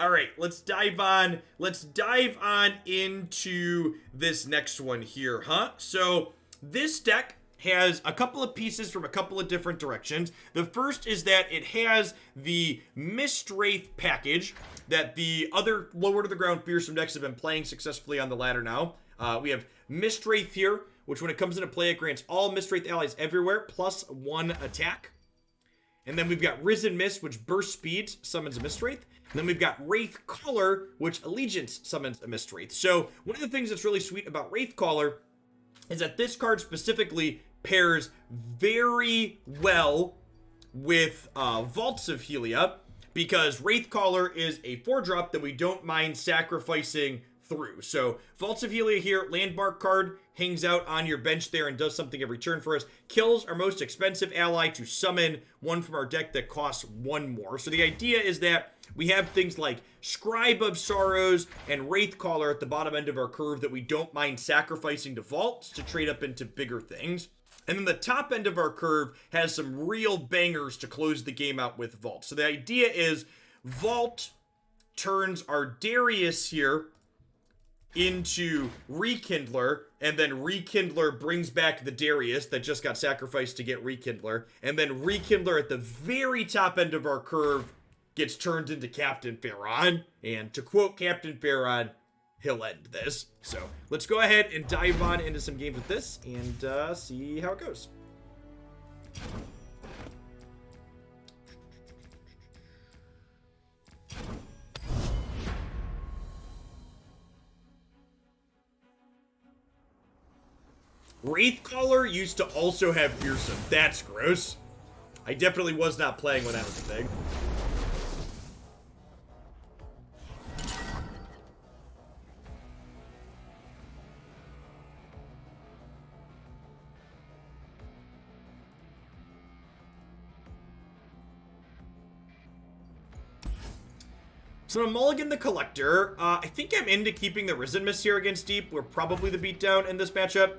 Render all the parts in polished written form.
All right, let's dive on. Let's dive on into this next one here, huh? So this deck has a couple of pieces from a couple of different directions. The first is that it has the Mist Wraith package that the other lower to the ground fearsome decks have been playing successfully on the ladder now. We have Mist Wraith here, which when it comes into play, it grants all Mist Wraith allies everywhere +1 attack. And then we've got Risen Mist, which burst speeds, summons a Mist Wraith. And then we've got Wraith Caller, which Allegiance summons a Mist Wraith. So one of the things that's really sweet about Wraith Caller is that this card specifically pairs very well with Vaults of Helia, because Wraith Caller is a 4-drop that we don't mind sacrificing through. So Vaults of Helia here, landmark card, hangs out on your bench there and does something every turn for us. Kills our most expensive ally to summon one from our deck that costs 1 more. So the idea is that we have things like Scribe of Sorrows and Wraith Caller at the bottom end of our curve that we don't mind sacrificing to vaults to trade up into bigger things. And then the top end of our curve has some real bangers to close the game out with Vault. So the idea is Vault turns our Darius here into Rekindler, and then Rekindler brings back the Darius that just got sacrificed to get Rekindler, and then Rekindler at the very top end of our curve gets turned into Captain Pharaon, and to quote Captain Pharaon, he'll end this. So let's go ahead and dive on into some games with this and see how it goes. Wraith Caller used to also have Fearsome. That's gross. I definitely was not playing when that was a thing. So I'm Mulligan the Collector. I think I'm into keeping the Risen Mist here against Deep. We're probably the beatdown in this matchup.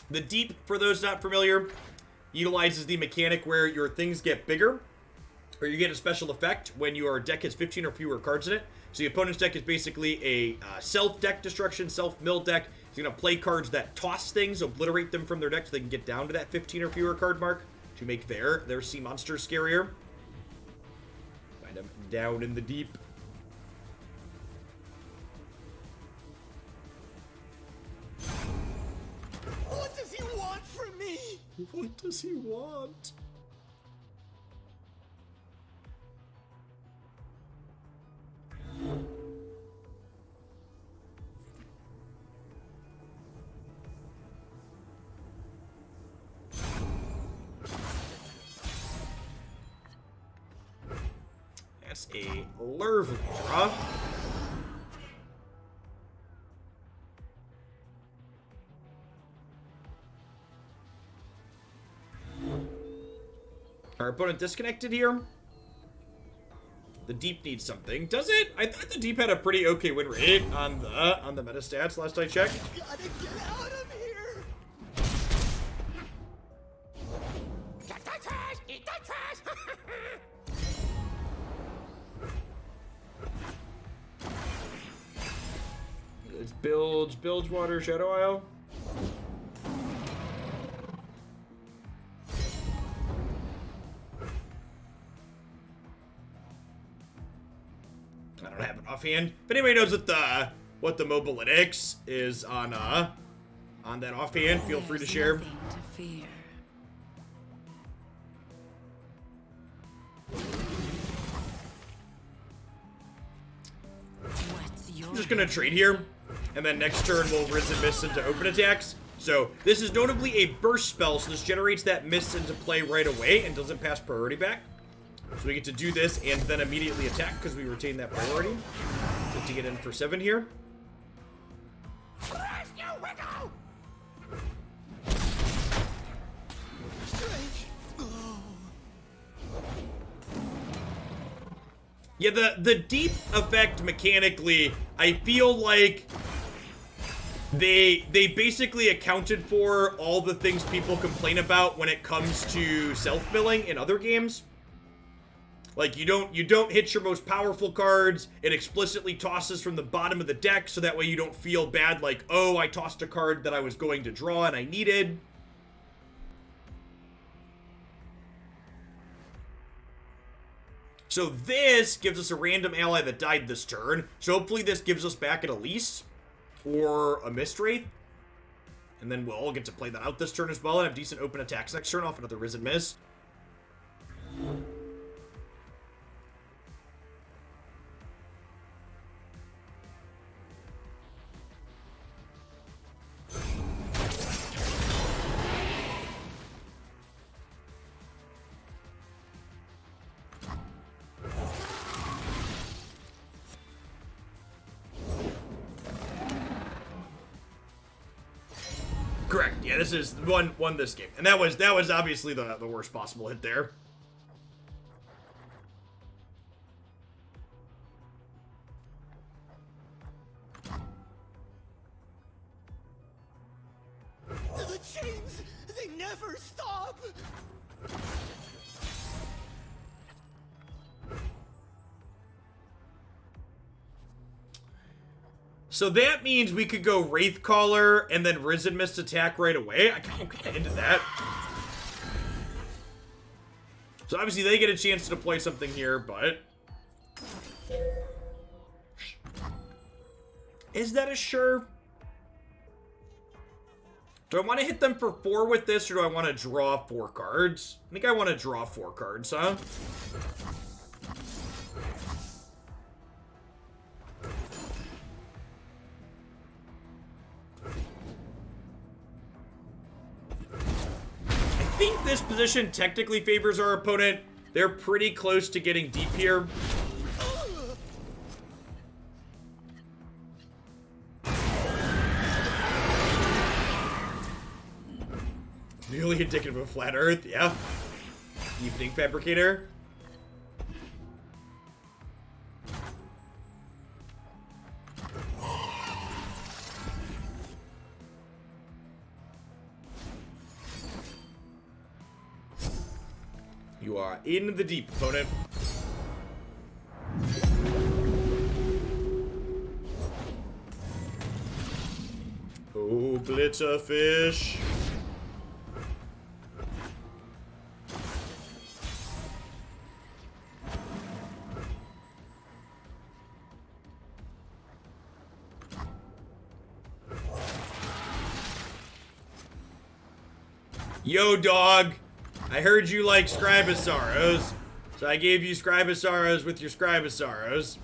The Deep, for those not familiar, utilizes the mechanic where your things get bigger, or you get a special effect when your deck has 15 or fewer cards in it. So the opponent's deck is basically a self-deck destruction, self-mill deck. He's going to play cards that toss things, obliterate them from their deck so they can get down to that 15 or fewer card mark to make their sea monster scarier. Find them down in the Deep. What does he want from me? What does he want? That's a lovely draw. Our opponent disconnected here. The Deep needs something. Does it? I thought the Deep had a pretty okay win rate on the meta stats last I checked. Gotta get out of here! Get the trash! Eat the trash! It's Bilgewater, Shadow Isle. I don't have it offhand. If anybody knows what the Mobilytics is on that offhand, feel free to share. Nothing to fear. I'm just gonna trade here, and then next turn we'll Risen Mist into open attacks. So this is notably a burst spell, so this generates that mist into play right away and doesn't pass priority back. So we get to do this and then immediately attack because we retain that priority. Good to get in for 7 here. Yeah, the deep effect mechanically, I feel like they basically accounted for all the things people complain about when it comes to self-milling in other games. Like, you don't hit your most powerful cards. It explicitly tosses from the bottom of the deck, so that way you don't feel bad like, oh, I tossed a card that I was going to draw and I needed. So this gives us a random ally that died this turn. So hopefully this gives us back an Elise or a Mistwraith. And then we'll all get to play that out this turn as well and have decent open attacks next turn off another Risen Mist. Correct. Yeah, this is won this game, and that was obviously the worst possible hit there. The chains, they never stop. So that means we could go Wraithcaller and then Risen Mist attack right away. I'm kind of into that. So obviously they get a chance to deploy something here, but... Is that a sure? Do I want to hit them for 4 with this, or do I want to draw 4 cards? I think I want to draw 4 cards, huh? I think this position technically favors our opponent. They're pretty close to getting deep here. Really indicative of Flat Earth, yeah. Evening Fabricator. You are in the deep, opponent. Oh, Glitterfish. Yo, dog. I heard you like Scribosaurus, so I gave you Scribosaurus with your Scribosaurus.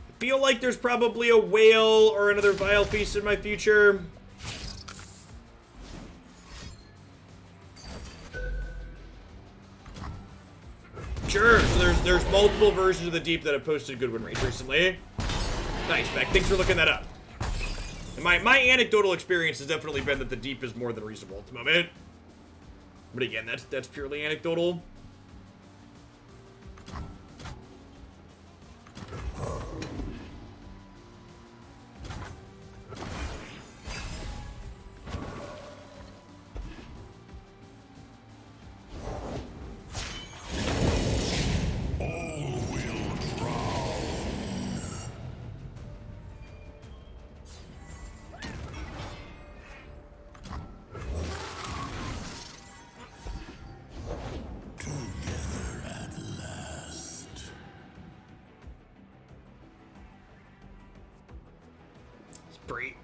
I feel like there's probably a whale or another Vile Feast in my future. Sure, so there's multiple versions of the Deep that have posted good win rates recently. Nice, Beck. Thanks for looking that up. And my anecdotal experience has definitely been that the Deep is more than reasonable at the moment. But again, that's purely anecdotal.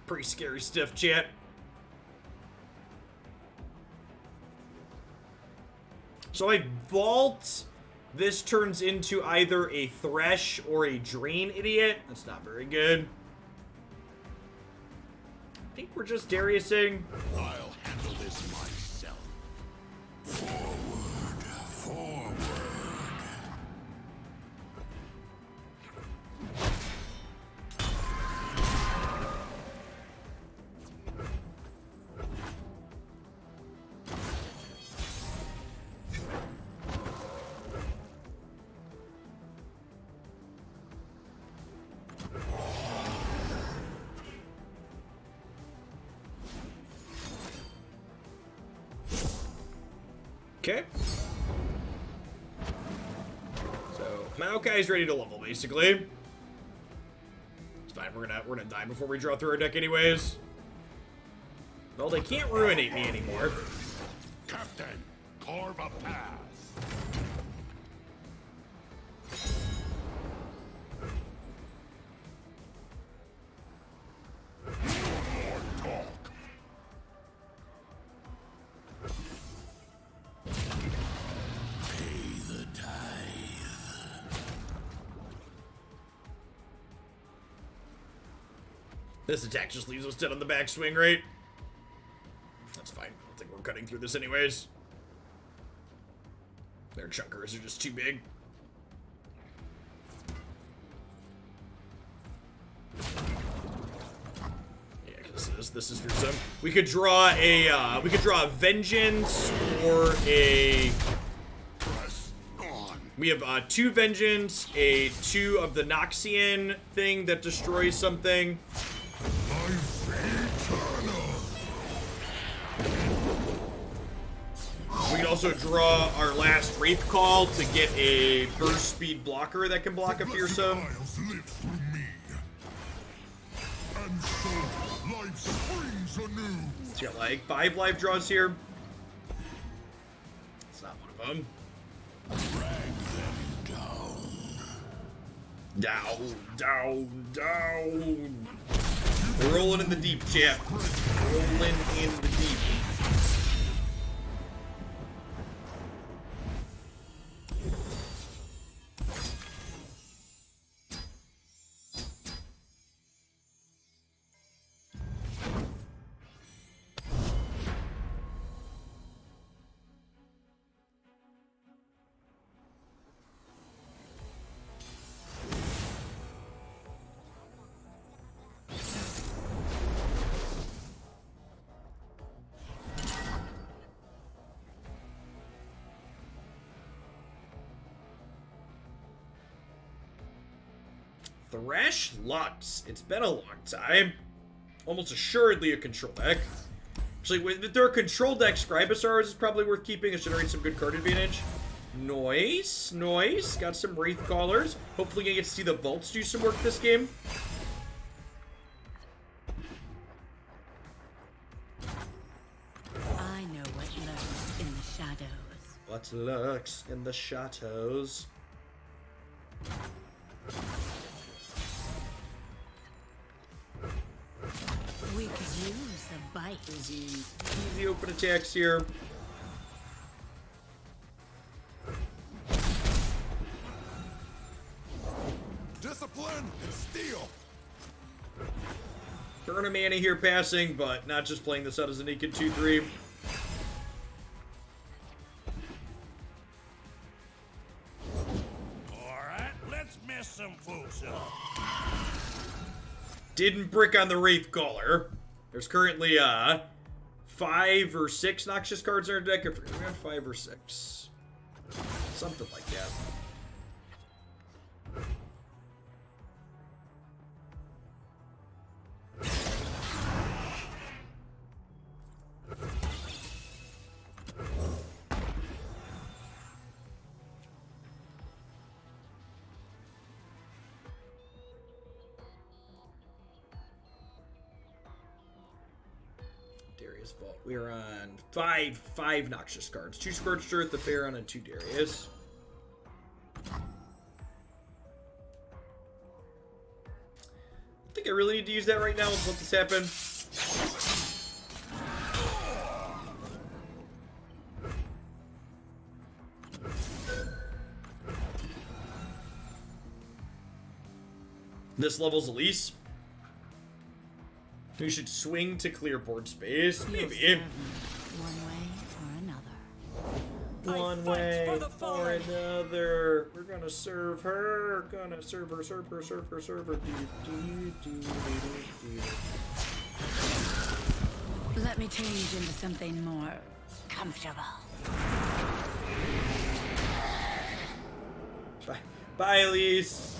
Pretty scary stuff, chat. So I vault. This turns into either a Thresh or a Drain Idiot. That's not very good. I think we're just Dariusing. I'll handle this myself. Forward, forward. Okay. So Maokai's ready to level, basically. It's fine. We're gonna die before we draw through our deck, anyways. Well, they can't ruinate me anymore. Captain, carve a path. This attack just leaves us dead on the backswing, right? That's fine. I don't think we're cutting through this anyways. Their chunkers are just too big. Yeah, this is for some. We could draw a vengeance or a. We have 2 vengeance, a 2 of the Noxian thing that destroys something. We can also draw our last Wraith Call to get a burst speed blocker that can block a fearsome. It's got like 5 life draws here. It's not one of them. Down. We're rolling in the deep, chap. Rolling in the deep. Thresh Lux. It's been a long time. Almost assuredly a control deck. Actually, if they're a control deck, Scribosaurs is probably worth keeping. It generates some good card advantage. Noise. Got some Wraith Callers. Hopefully, I get to see the Vaults do some work this game. I know what lurks in the shadows. What lurks in the shadows? We could use a bite. Easy open attacks here. Discipline and steel. Turn a mana here passing, but not just playing this out as a naked 2-3. Alright, let's mess some folks up. Didn't brick on the Wraith Caller. There's currently 5 or 6 Noxious cards in our deck. I forget, 5 or 6. Something like that. Darius Vault. We are on 5 Noxious cards. 2 Scorched Earth, the Baron, and 2 Darius. I think I really need to use that right now. Let's let this happen. This level's Elise. We should swing to clear board space. Maybe. One way or another. One way or another. We're gonna serve her. Gonna serve her. Serve her. Let me change into something more comfortable. Bye, Elise.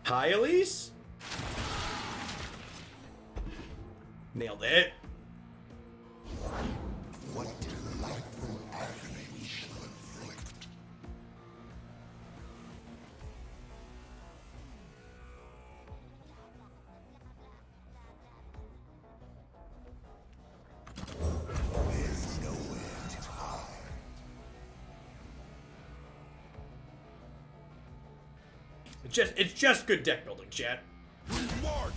Hi, Elise. Nailed it. What delight It's just good deck building, chat. We march.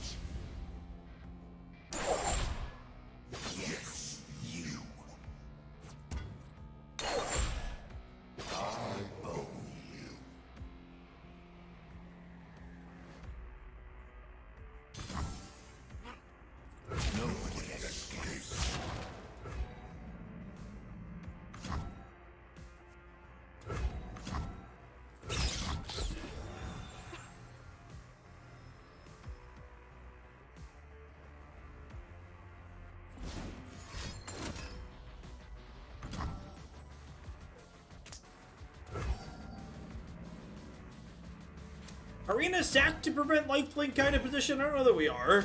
Are we in a sack to prevent lifelink kind of position? I don't know that we are.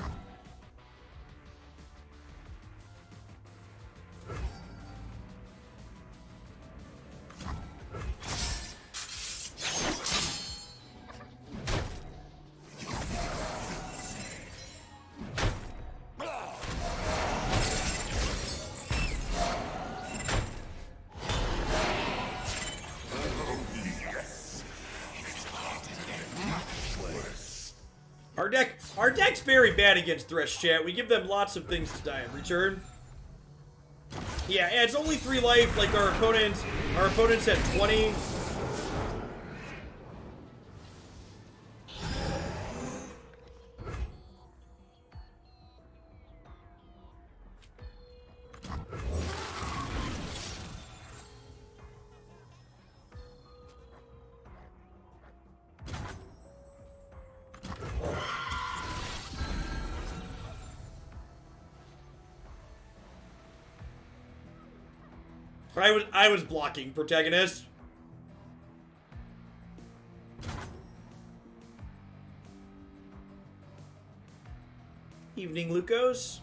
Our deck's very bad against Thresh, chat. We give them lots of things to die in return. Yeah, it's only 3 life, like our opponents had 20. I was blocking protagonist. Evening, Lucos.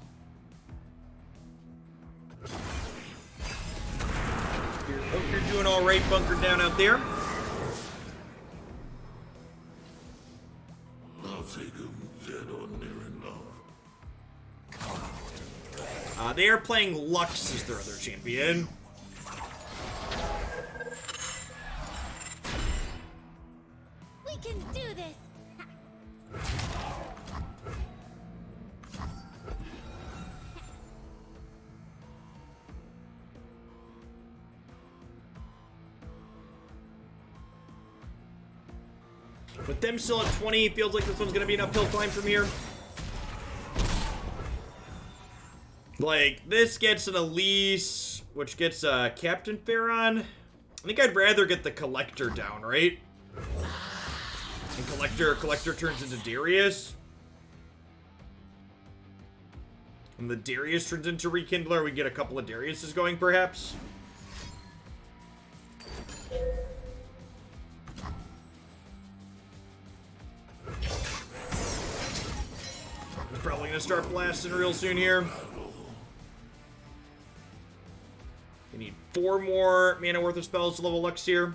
Hope you're doing all right, bunkered down out there. I'll take him dead or near enough. They are playing Lux as their other champion. We can do this! With them still at 20, it feels like this one's gonna be an uphill climb from here. Like, this gets an Elise, which gets Captain Pharaon. I think I'd rather get the Collector down, right? And Collector turns into Darius. And the Darius turns into Rekindler. We get a couple of Dariuses going, perhaps. He's probably gonna start blasting real soon here. We need 4 more mana worth of spells to level Lux here.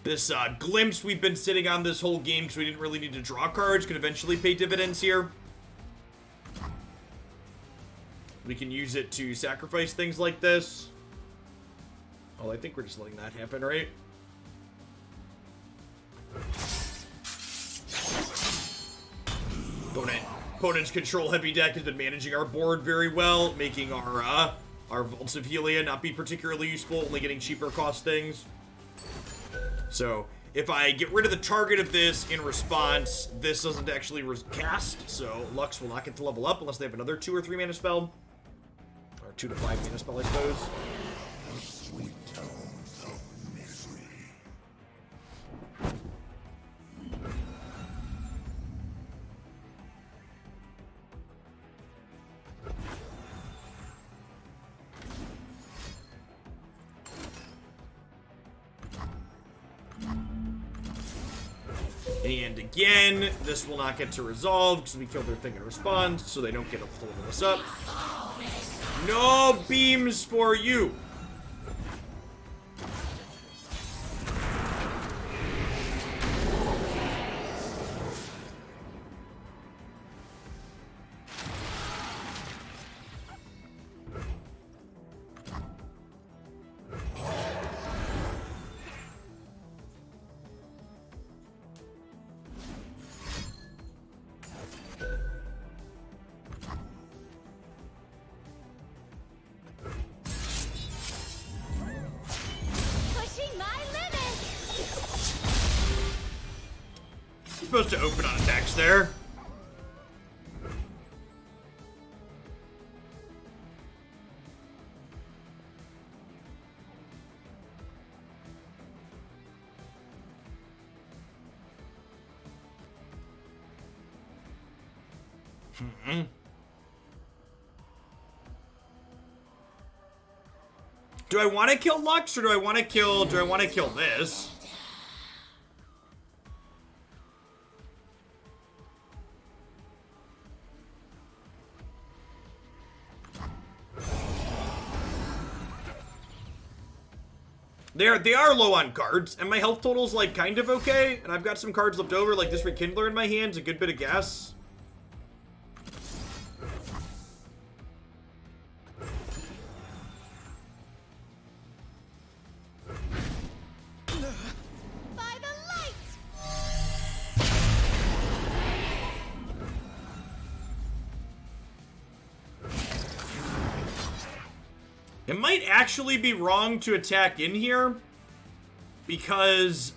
This glimpse we've been sitting on this whole game because we didn't really need to draw cards could eventually pay dividends here. We can use it to sacrifice things like this. Oh, I think we're just letting that happen, right? Opponent's control heavy deck has been managing our board very well, making our Vaults of Helia not be particularly useful, only getting cheaper cost things. So, if I get rid of the target of this in response, this doesn't actually cast, so Lux will not get to level up unless they have another 2 or 3 mana spell. Or 2 to 5 mana spell, I suppose. Sweet tones of misery. And again, this will not get to resolve because we killed their thing in response, so they don't get to level this up. No beams for you! supposed to open on attacks there. Do I want to kill Lux or do I want to kill this? They are low on cards, and my health total's like kind of okay, and I've got some cards left over, like this Rekindler in my hands, a good bit of gas. By the light! It might actually be wrong to attack in here, because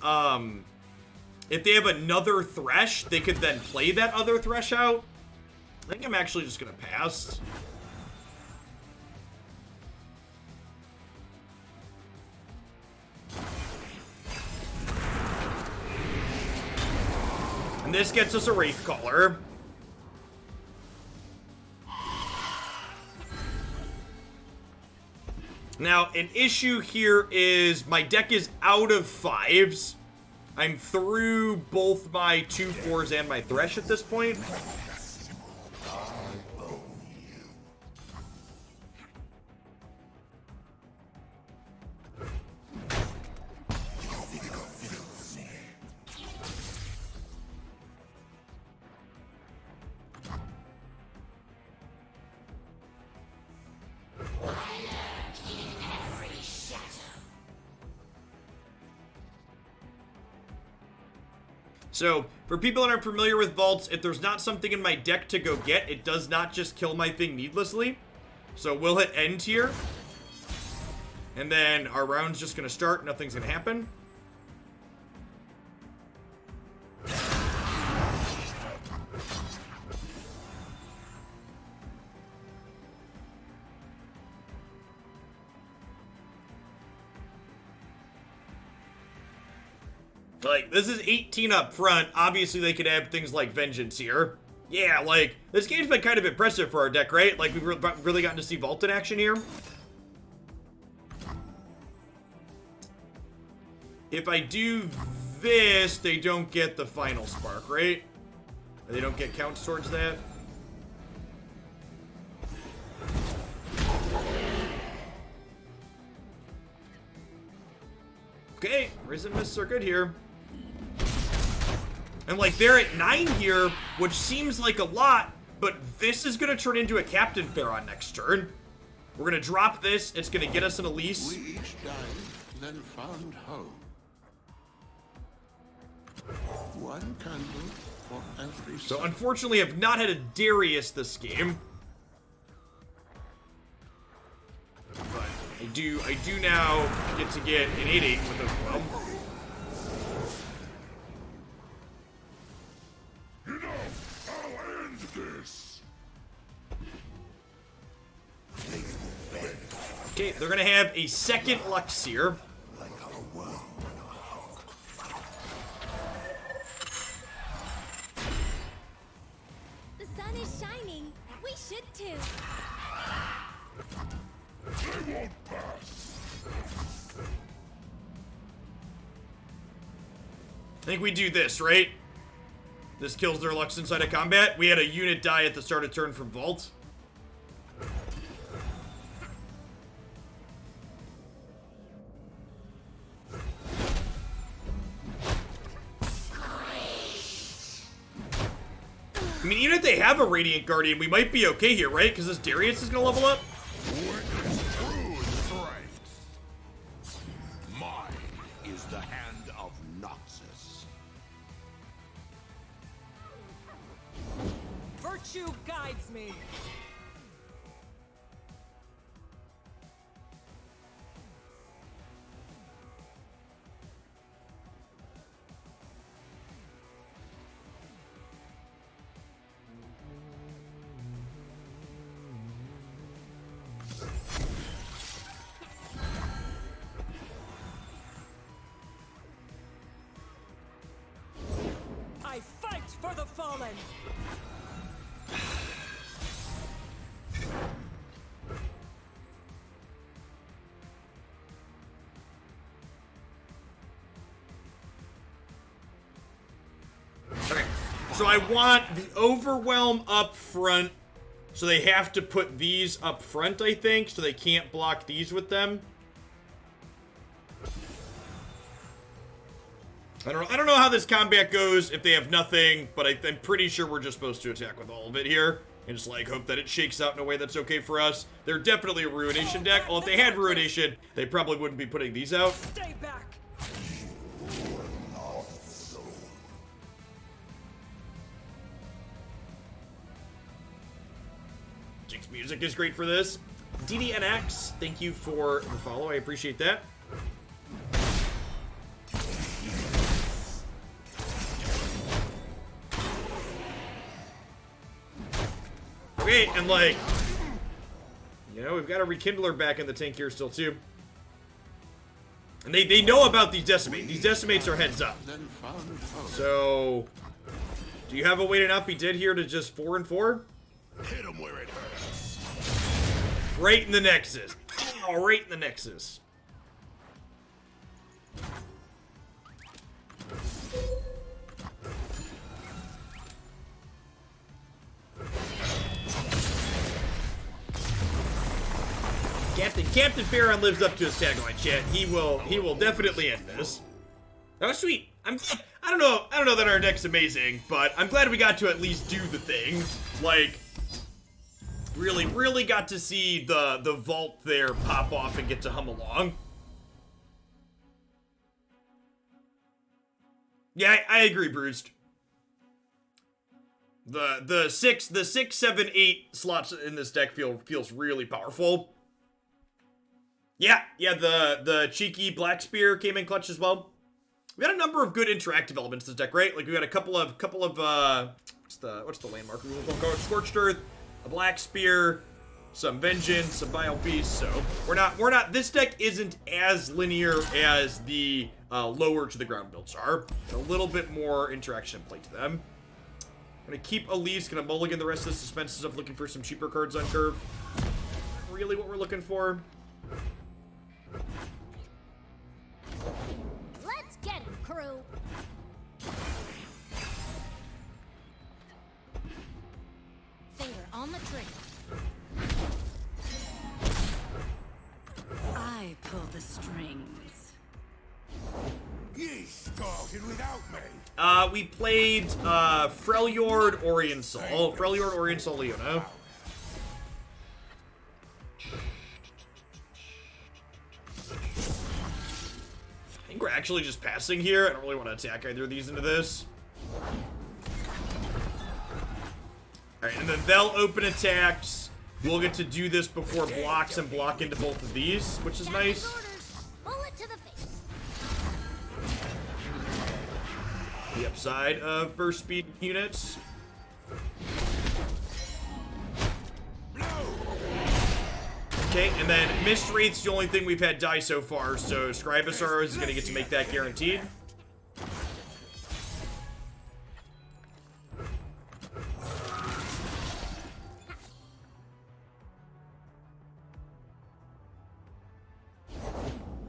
if they have another Thresh, they could then play that other Thresh out. I think I'm actually just gonna pass. And this gets us a Wraithcaller. Now, an issue here is my deck is out of 5s. I'm through both my 2/4s and my Thresh at this point. So, for people that aren't familiar with vaults, if there's not something in my deck to go get, it does not just kill my thing needlessly. So we'll hit end here. And then our round's just going to start. Nothing's going to happen. Like, this is 18 up front. Obviously, they could have things like Vengeance here. Yeah, like, this game's been kind of impressive for our deck, right? Like, we've really gotten to see Vault in action here. If I do this, they don't get the final spark, right? They don't get counts towards that. Okay, Risen Mists are good here. And like they're at 9 here, which seems like a lot, but this is gonna turn into a Captain Pharaoh next turn. We're gonna drop this, it's gonna get us an Elise. We each died, then found home. One candle for every So sun. unfortunately I've not had a Darius this game. But I do now get to get an 8/8 with as well. I'll end this. Okay, they're gonna have a second Lux here. The sun is shining. We should too. They won't pass. I think we do this, right? This kills their Lux inside of combat. We had a unit die at the start of turn from Vault. I mean, even if they have a Radiant Guardian, we might be okay here, right? Because this Darius is going to level up. Witness true strength. Mine is the hand of Noxus. Virtue guides me. for the fallen. Okay, so I want the Overwhelm up front, so they have to put these up front, I think, so they can't block these with them. I don't know how this combat goes if they have nothing, but I'm pretty sure we're just supposed to attack with all of it here. And just, like, hope that it shakes out in a way that's okay for us. They're definitely a Ruination deck. Well, if they had Ruination, they probably wouldn't be putting these out. Stay back. Jinx music is great for this. DDNX, thank you for the follow. I appreciate that. Okay, and like, you know, we've got a Rekindler back in the tank here still too. And they know about these Decimates. These Decimates are heads up. So, do you have a way to not be dead here to just 4 and 4? Hit him where it hurts. Right in the Nexus. Oh, right in the Nexus. Captain Farron lives up to his tagline, chat. He will definitely end this. That was sweet. I don't know that our deck's amazing, but I'm glad we got to at least do the thing. Like, really got to see the vault there pop off and get to hum along. Yeah, I agree, Bruce. The 6, 7, 8 slots in this deck feels really powerful. Yeah, the cheeky Black Spear came in clutch as well. We had a number of good interactive elements in this deck, right? Like we got a couple of what's the landmark rule called? Scorched Earth, a Black Spear, some Vengeance, some Vile Beast. So we're not. This deck isn't as linear as the lower to the ground builds are. A little bit more interaction play to them. Gonna keep Elise. Gonna mulligan the rest of the suspenses of looking for some cheaper cards on curve. Really, what we're looking for. Let's get him, crew. Finger on the trigger. I pull the strings. Ye started without me. We played Freljord Oriensol. Freljord Oriensol Leona. I think we're actually just passing here. I don't really want to attack either of these into this. Alright, and then they'll open attacks. We'll get to do this before blocks and block into both of these, which is nice. Bullet to the face. The upside of burst speed units. Okay, and then Mist Wraith's the only thing we've had die so far, so Scribosaurus is going to get to make that guaranteed.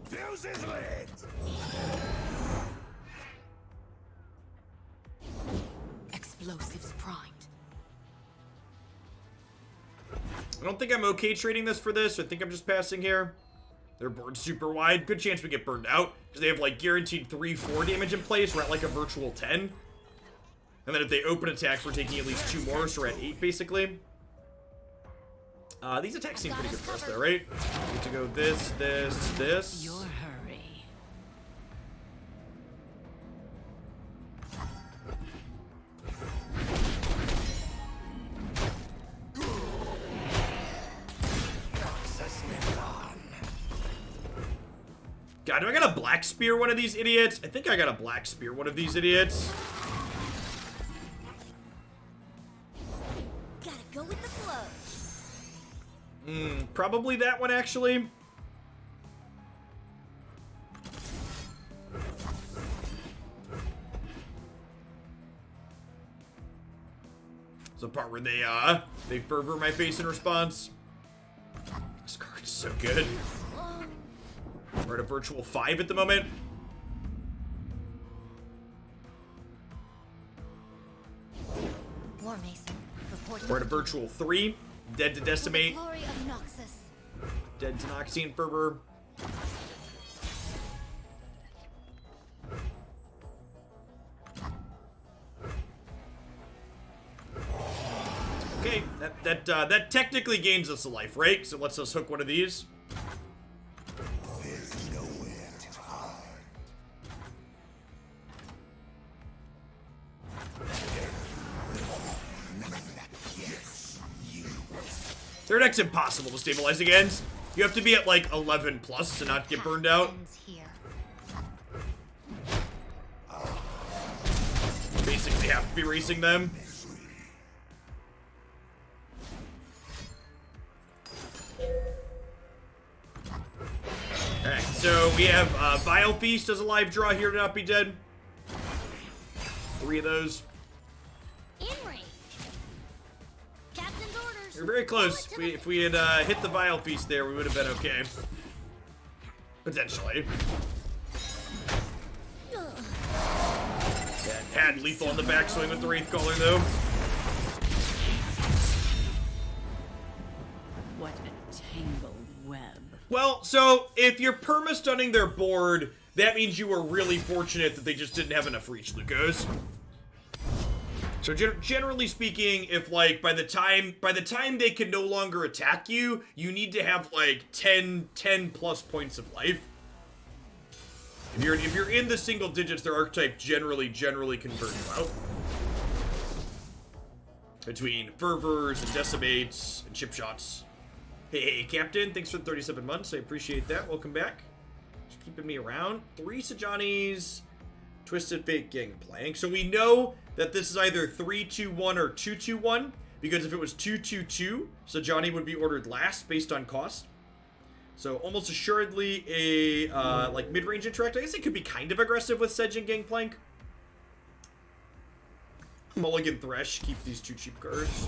Fuse is lit. Explosives primed. I don't think I'm okay trading this for this. I think I'm just passing here. Their board's super wide. Good chance we get burned out. Because they have, like, guaranteed 3-4 damage in place. We're at, like, a virtual 10. And then if they open attacks, we're taking at least 2 more. So we're at 8, basically. These attacks seem pretty good for us, though, right? We get to go this. Your hurry. God, do I got a Black Spear one of these idiots? I think I got a Black Spear one of these idiots. Gotta go with the flow. Probably that one, actually. the part where they fervor my face in response. This card is so good. We're at a virtual 5 at the moment. War Mason. Reporting. We're at a virtual 3. Dead to Decimate. Glory of Noxus. Dead to Noxian Fervor. Okay, that technically gains us a life, right? Because it lets us hook one of these. There's nowhere to hide. Yes, you. Their deck's impossible to stabilize against. You have to be at like 11 plus to not get burned out. Ends here. Basically have to be racing them. Alright, so we have Vile Feast as a live draw here to not be dead. 3 of those. In range. Captain's orders. We're very close. If we had hit the Vile Feast there, we would have been okay. Potentially. Yeah, had lethal on the backswing with the Wraithcaller though. What a tangled web. Well, so if you're perma-stunning their board, that means you were really fortunate that they just didn't have enough reach, Lucas. So generally speaking, if like by the time they can no longer attack you, you need to have like 10 plus points of life. If you're in the single digits, their archetype generally can burn you out. Between fervors and decimates and chip shots. Hey, Captain, thanks for the 37 months. I appreciate that. Welcome back. Just keeping me around. 3 Sejanni's Twisted Fate Gangplank. So we know that this is either 3-2-1 or 2-2-1, because if it was 2-2-2, Sejanni would be ordered last based on cost. So almost assuredly a like mid-range interact. I guess it could be kind of aggressive with Sedge and Gangplank. Mulligan Thresh, keep these 2 cheap cards.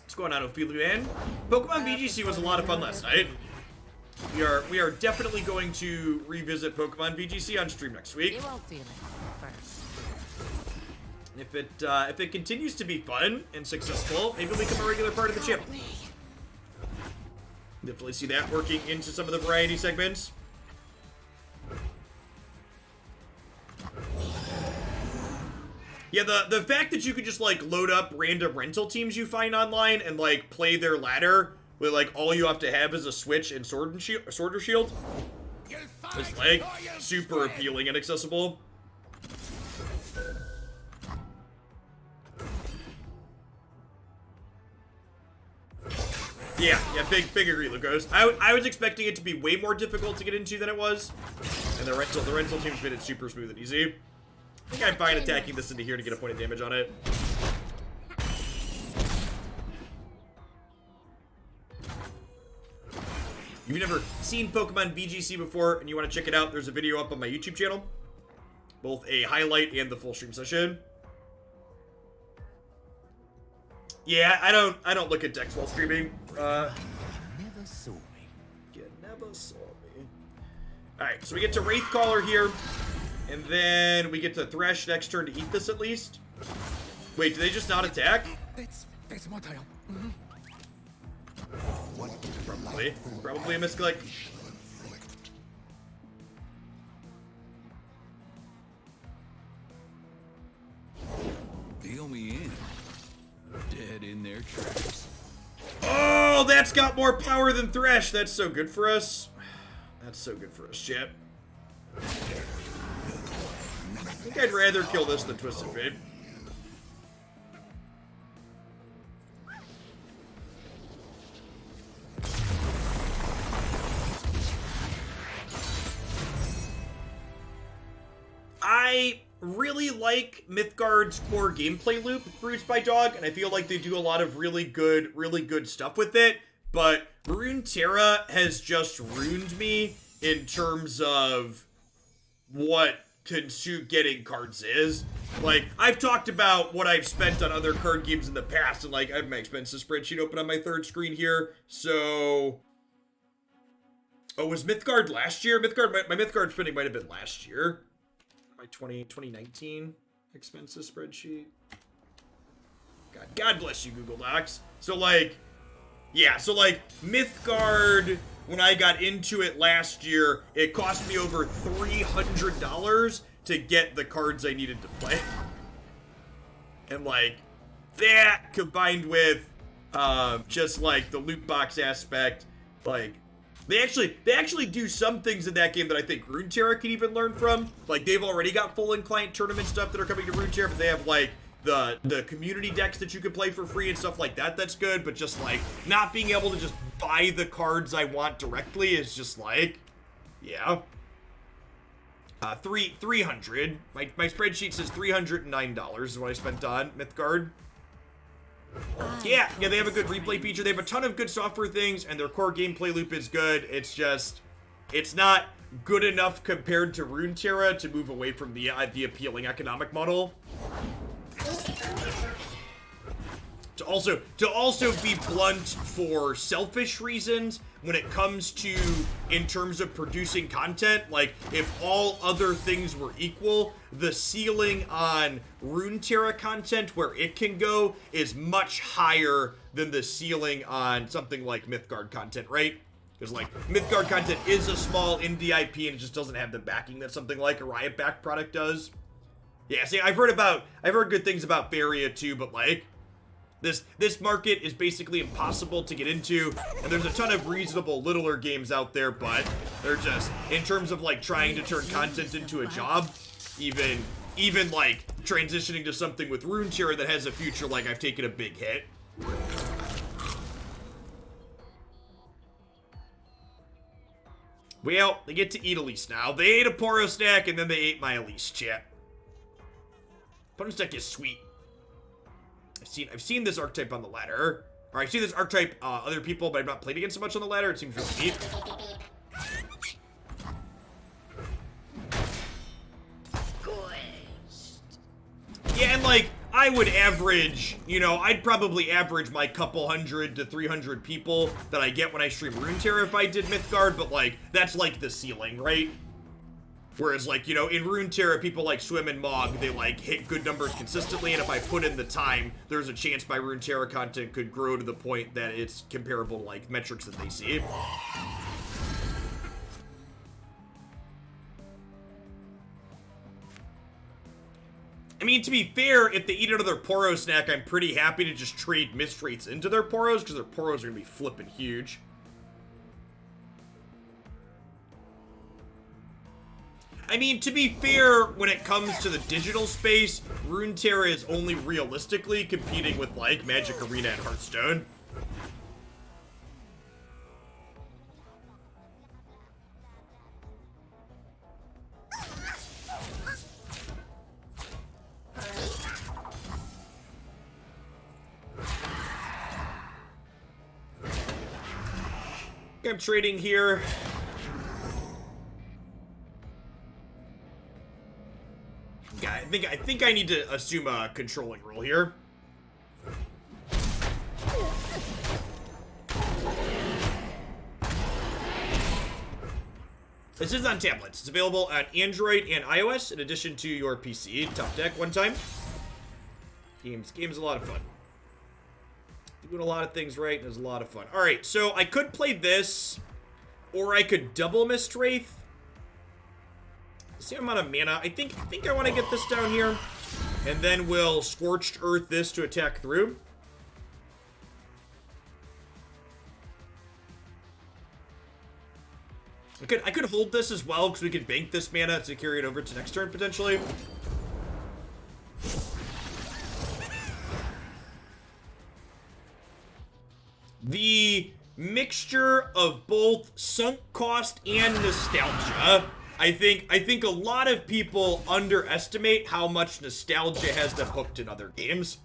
What's going on, Ophelia? Pokemon VGC was a lot of fun last night. We are definitely going to revisit Pokemon VGC on stream next week. You won't feel it first. If it continues to be fun and successful, maybe it'll become a regular part of the chip. Definitely see that working into some of the variety segments. Yeah, the fact that you could just like load up random rental teams you find online and like play their ladder with like all you have to have is a Switch and Sword or Shield is like super appealing and accessible. Yeah, big agree, Lucas. I was expecting it to be way more difficult to get into than it was, and the rental teams made it super smooth and easy. I think I'm fine attacking this into here to get a point of damage on it. If you've never seen Pokemon VGC before and you want to check it out, there's a video up on my YouTube channel. Both a highlight and the full stream session. Yeah, I don't look at decks while streaming. Never saw me. You never saw me. Alright, so we get to Wraithcaller here. And then we get to Thresh next turn to eat this at least. Wait, do they just not attack? That's my tail. Probably a misclick. Deal me in. Dead in their tracks. Oh, that's got more power than Thresh. That's so good for us. That's so good for us, chat. I think I'd rather kill this than Twisted Fate. I really like Mythgard's core gameplay loop, Bruised by Dog, and I feel like they do a lot of really good stuff with it. but Runeterra has just ruined me in terms of what getting cards is. Like, I've talked about what I've spent on other card games in the past, and like, I have my expenses spreadsheet open on my third screen here. So, oh, was Mythgard last year? My Mythgard spending might have been last year. My 2019 expenses spreadsheet. God bless you, Google Docs. So like, yeah, so like Mythgard, when I got into it last year, it cost me over $300 to get the cards I needed to play. And like, that combined with just like the loot box aspect, like, they actually do some things in that game that I think Runeterra can even learn from. Like, they've already got full in client tournament stuff that are coming to Runeterra, but they have like the community decks that you can play for free and stuff like that. That's good, but just like not being able to just buy the cards I want directly is just like, yeah. 300. My spreadsheet says $309 is what I spent on Mythgard. Yeah, they have a good replay feature. They have a ton of good software things, and their core gameplay loop is good. It's just, it's not good enough compared to Runeterra to move away from the appealing economic model. To also be blunt, for selfish reasons, when it comes to, in terms of producing content, like, if all other things were equal, the ceiling on Runeterra content, where it can go, is much higher than the ceiling on something like Mythgard content, right? Because, like, Mythgard content is a small indie IP, and it just doesn't have the backing that something like a Riot-backed product does. Yeah, see, I've heard good things about Faria too, but like, this market is basically impossible to get into, and there's a ton of reasonable littler games out there, but they're just, in terms of like trying to turn content into a job, even like transitioning to something with Runeterra that has a future, like, I've taken a big hit. Well, they get to eat Elise now. They ate a Poro stack, and then they ate my Elise, chat. Opponent's deck is sweet. I've seen this archetype on the ladder. Or I've seen this archetype other people, but I've not played against so much on the ladder. It seems really neat. Yeah, and like, I would average, you know, I'd probably average my couple 100 to 300 people that I get when I stream Runeterra if I did Mythgard, but like, that's like the ceiling, right? Whereas, like, you know, in Runeterra, people like Swim and Mog, they, like, hit good numbers consistently, and if I put in the time, there's a chance my Runeterra content could grow to the point that it's comparable to, like, metrics that they see. I mean, to be fair, if they eat another Poro snack, I'm pretty happy to just trade mist rates into their Poros, because their Poros are going to be flipping huge. I mean, to be fair, when it comes to the digital space, Runeterra is only realistically competing with, like, Magic Arena and Hearthstone. I'm trading here. I think I need to assume a controlling role here. This is on tablets. It's available on Android and iOS in addition to your PC. Top deck one time. Game's a lot of fun. Doing a lot of things right, and it's a lot of fun. Alright, so I could play this, or I could double Mist Wraith. Same amount of mana. I think I want to get this down here, and then we'll Scorched Earth this to attack through. I could hold this as well, because we could bank this mana to carry it over to next turn, potentially. The mixture of both sunk cost and nostalgia. I think a lot of people underestimate how much nostalgia has them hooked in other games.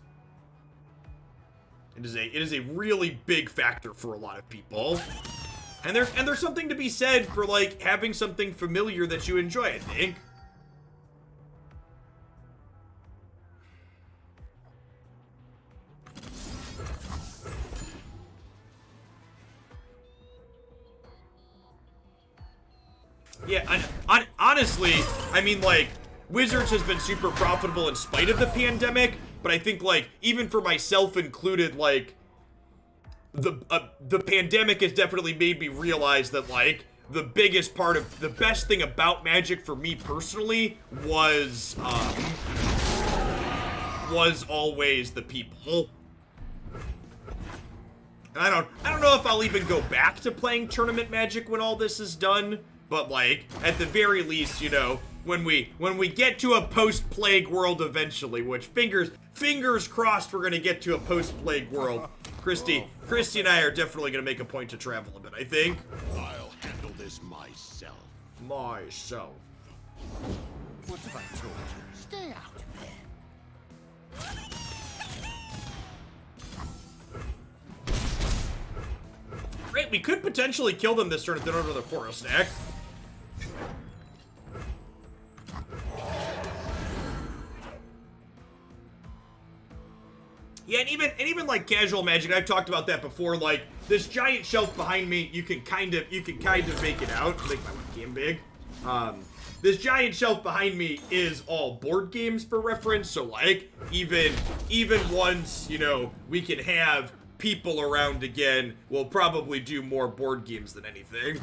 It is a really big factor for a lot of people. And there's something to be said for, like, having something familiar that you enjoy, I think. Yeah, honestly, I mean, like, Wizards has been super profitable in spite of the pandemic, but I think, like, even for myself included, like, the pandemic has definitely made me realize that, like, the biggest part of the best thing about Magic for me personally was always the people. And I don't know if I'll even go back to playing tournament Magic when all this is done, but, like, at the very least, you know, when we get to a post-plague world eventually, which fingers crossed we're gonna get to a post-plague world. Christy and I are definitely gonna make a point to travel a bit, I think. I'll handle this myself. Myself. What have I told you? Stay out of there. Great, we could potentially kill them this turn if they don't have another Portal Snack. Yeah, and even like casual Magic, I've talked about that before. Like this giant shelf behind me, you can kind of make it out. Make my webcam big. This giant shelf behind me is all board games for reference. So like even once you know we can have people around again, we'll probably do more board games than anything.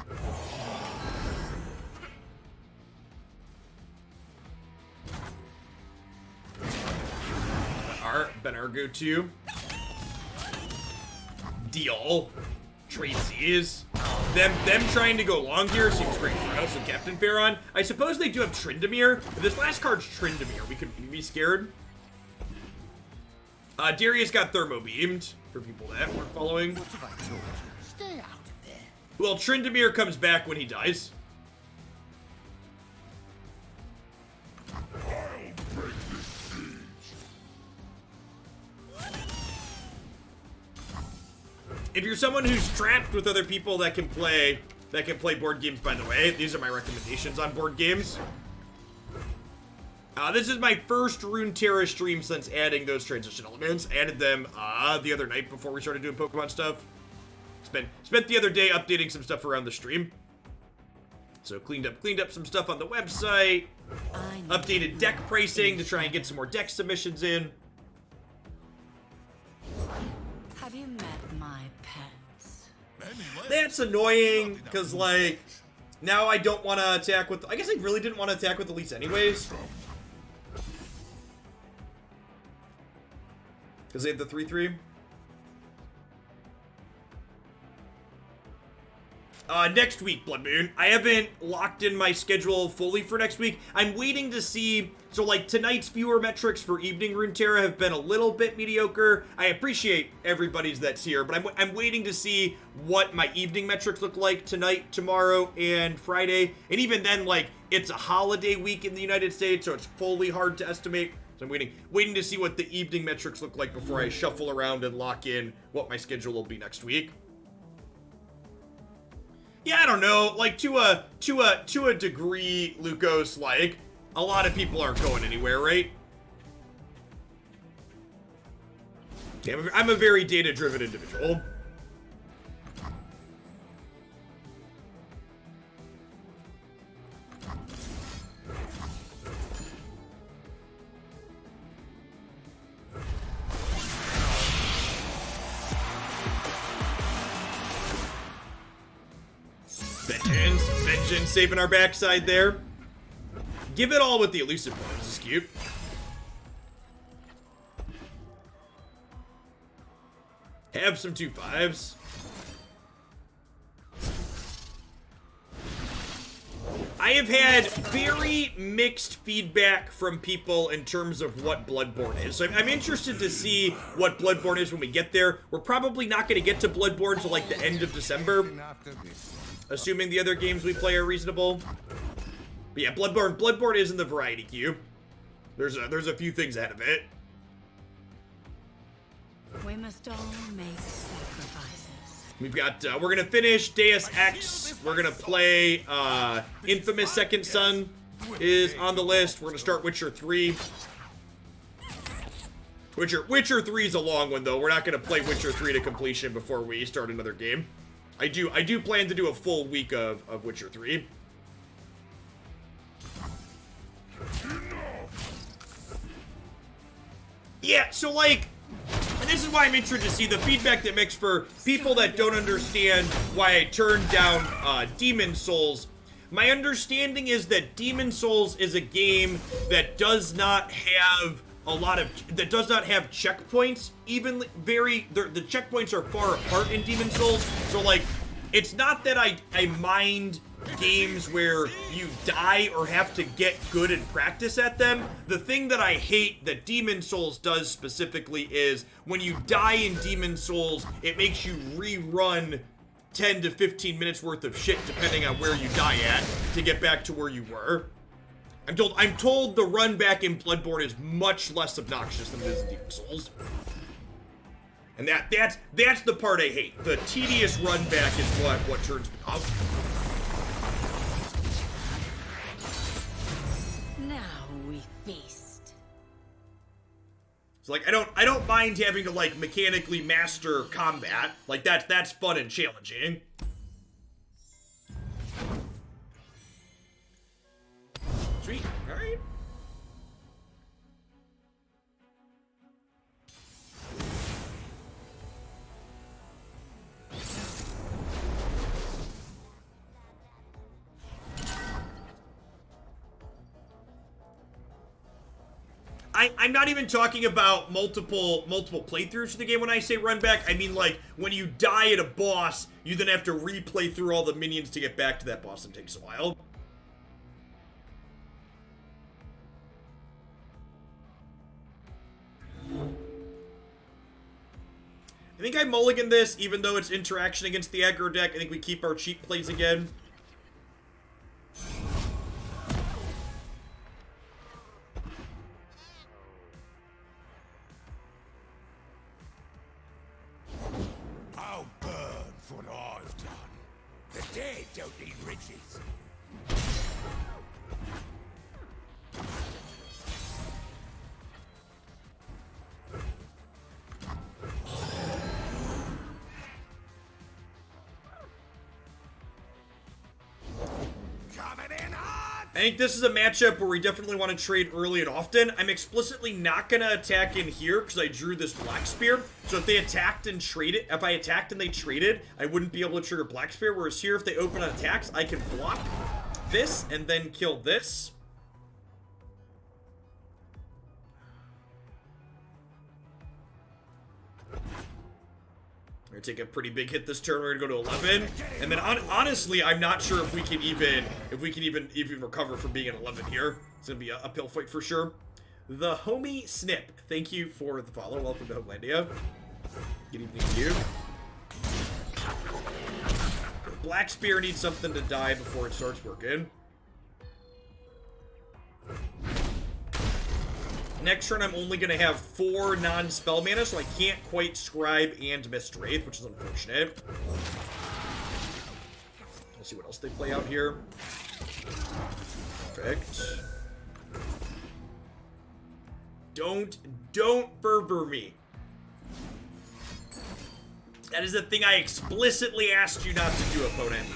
Been our go-to. Deal. Tracy's. Them trying to go long here seems great for us and Captain Farron. I suppose they do have Tryndamere. If this last card's Tryndamere, we could be scared. Darius got Thermo Beamed, for people that weren't following. What have I told you? Stay out of there. Well, Tryndamere comes back when he dies. If you're someone who's trapped with other people that can play board games, by the way, these are my recommendations on board games. This is my first Runeterra stream since adding those transition elements. Added them the other night before we started doing Pokemon stuff. Spent the other day updating some stuff around the stream. So cleaned up some stuff on the website. Updated deck pricing to try and get some more deck submissions in. Have you met my pets? That's annoying, because, like, now I don't want to attack with... I guess I really didn't want to attack with Elise anyways. Because they have the 3/3. Next week, Blood Moon. I haven't locked in my schedule fully for next week. I'm waiting to see... So, like, tonight's viewer metrics for Evening Runeterra have been a little bit mediocre. I appreciate everybody's that's here, but I'm waiting to see what my evening metrics look like tonight, tomorrow, and Friday. And even then, like, it's a holiday week in the United States, so it's fully hard to estimate. So I'm waiting to see what the evening metrics look like before I shuffle around and lock in what my schedule will be next week. Yeah, I don't know. Like, to a degree, Lucos, like, a lot of people aren't going anywhere, right? Yeah, I'm a very data-driven individual. Vengeance saving our backside there. Give it all with the elusive one. This is cute. Have some 2/5s. I have had very mixed feedback from people in terms of what Bloodborne is. So I'm interested to see what Bloodborne is when we get there. We're probably not going to get to Bloodborne until like the end of December. Assuming the other games we play are reasonable. But yeah, Bloodborne is in the variety queue. There's a few things ahead of it. We must all make sacrifices. We've got, we're gonna finish Deus Ex. We're gonna play, Infamous Second Son is on the list. We're gonna start Witcher 3. Witcher 3 is a long one, though. We're not gonna play Witcher 3 to completion before we start another game. I do plan to do a full week of Witcher 3. Yeah, so, like, and this is why I'm interested to see the feedback that makes for people that don't understand why I turned down Demon Souls. My understanding is that Demon Souls is a game that does not have checkpoints. Even the checkpoints are far apart in Demon Souls. So, like, it's not that I mind games where you die or have to get good and practice at them. The thing that I hate that Demon Souls does specifically is when you die in Demon Souls, it makes you rerun 10 to 15 minutes worth of shit depending on where you die at to get back to where you were. I'm told the run back in Bloodborne is much less obnoxious than it is in Demon Souls. And that's the part I hate. The tedious run back is what turns me off. Now we feast. So, like, I don't mind having to, like, mechanically master combat. Like, that's fun and challenging. Sweet. All right. I'm not even talking about multiple playthroughs of the game when I say run back. I mean, like, when you die at a boss, you then have to replay through all the minions to get back to that boss, and it takes a while. I think I mulligan this, even though it's interaction against the aggro deck. I think we keep our cheap plays again. I'll burn for what I've done. The dead don't need riches. Coming in hot! I think this is a matchup where we definitely want to trade early and often. I'm explicitly not going to attack in here because I drew this Black Spear. So if they attacked and traded, if I attacked and they traded, I wouldn't be able to trigger Black Spear. Whereas here, if they open on attacks, I can block this and then kill this. We're gonna take a pretty big hit this turn. We're gonna go to 11, and then honestly, I'm not sure if we can even recover from being at 11 here. It's gonna be a uphill fight for sure. The homie Snip, thank you for the follow. Welcome to Homelandia. Good evening to you. Black Spear needs something to die before it starts working. Next turn, I'm only going to have 4 non-spell mana, so I can't quite Scribe and Mist Wraith, which is unfortunate. Let's see what else they play out here. Perfect. Don't fervor me. That is the thing I explicitly asked you not to do, opponent.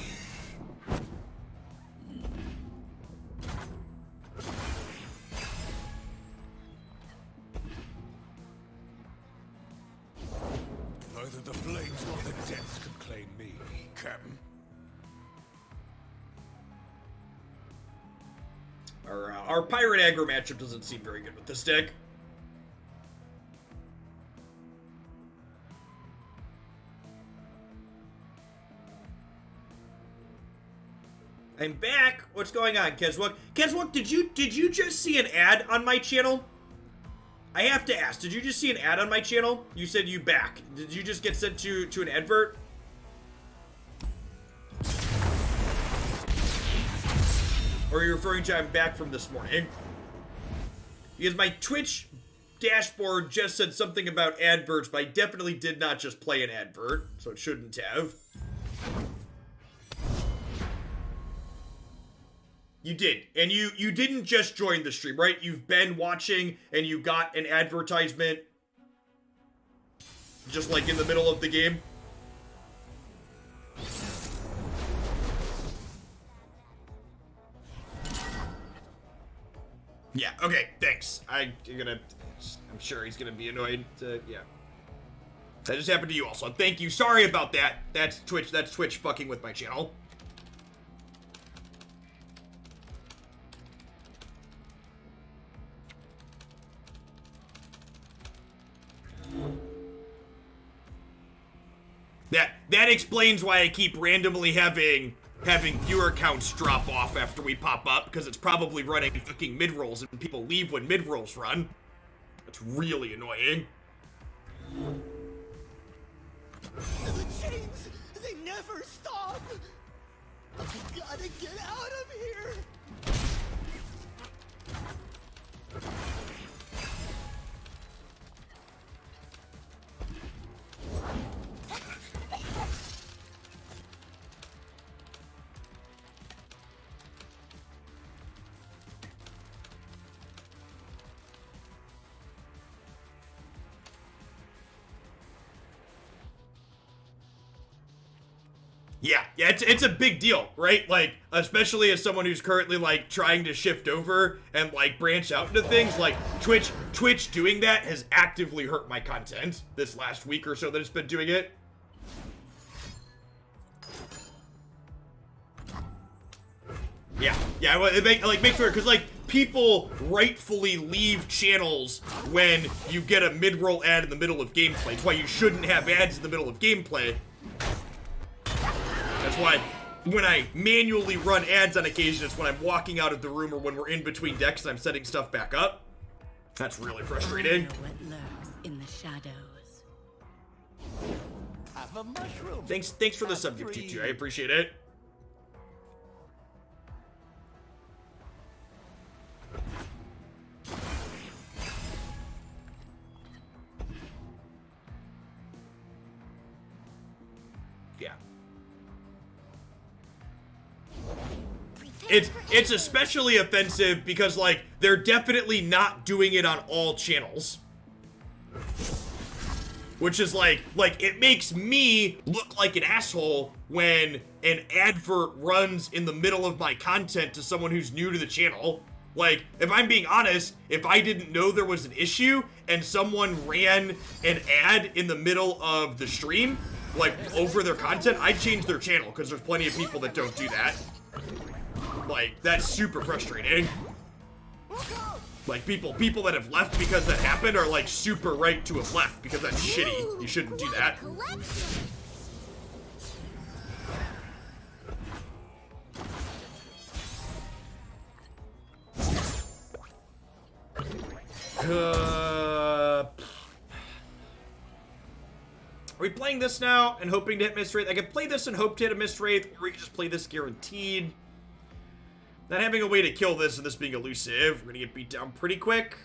Neither the flames nor the depths can claim me, Captain. Our pirate aggro matchup doesn't seem very good with this deck. I'm back. What's going on, Keswick? Keswick, did you just see an ad on my channel? I have to ask, did you just see an ad on my channel? You said you back. Did you just get sent to an advert? Or are you referring to I'm back from this morning? Because my Twitch dashboard just said something about adverts, but I definitely did not just play an advert, so it shouldn't have. You did, and you didn't just join the stream, right? You've been watching, and you got an advertisement just like in the middle of the game. Yeah, okay, thanks. I'm sure he's gonna be annoyed. Yeah. That just happened to you also. Thank you. Sorry about that. That's Twitch fucking with my channel. That explains why I keep randomly having viewer counts drop off after we pop up, because it's probably running fucking mid-rolls and people leave when mid-rolls run. That's really annoying. The chains, they never stop. I gotta get out of here. Yeah, it's a big deal, right? Like, especially as someone who's currently, like, trying to shift over and, like, branch out into things, like, Twitch doing that has actively hurt my content this last week or so that it's been doing it. Yeah, well, make sure, because, like, people rightfully leave channels when you get a mid-roll ad in the middle of gameplay. It's why you shouldn't have ads in the middle of gameplay. That's why when I manually run ads on occasion, it's when I'm walking out of the room or when we're in between decks and I'm setting stuff back up. That's really frustrating. I know what lurks in the shadows. Have a mushroom. Thanks for the sub gift, Tutu. I appreciate it. Yeah. It's especially offensive because, like, they're definitely not doing it on all channels. Which is like it makes me look like an asshole when an advert runs in the middle of my content to someone who's new to the channel. Like, if I'm being honest, if I didn't know there was an issue and someone ran an ad in the middle of the stream, like, over their content, I'd change their channel, because there's plenty of people that don't do that. Like, that's super frustrating. Like, people that have left because that happened are, like, super right to have left, because that's shitty. You shouldn't do that. Are we playing this now and hoping to hit Mist Wraith? I could play this and hope to hit a Mist Wraith, or we could just play this guaranteed. Not having a way to kill this and this being elusive, we're gonna get beat down pretty quick.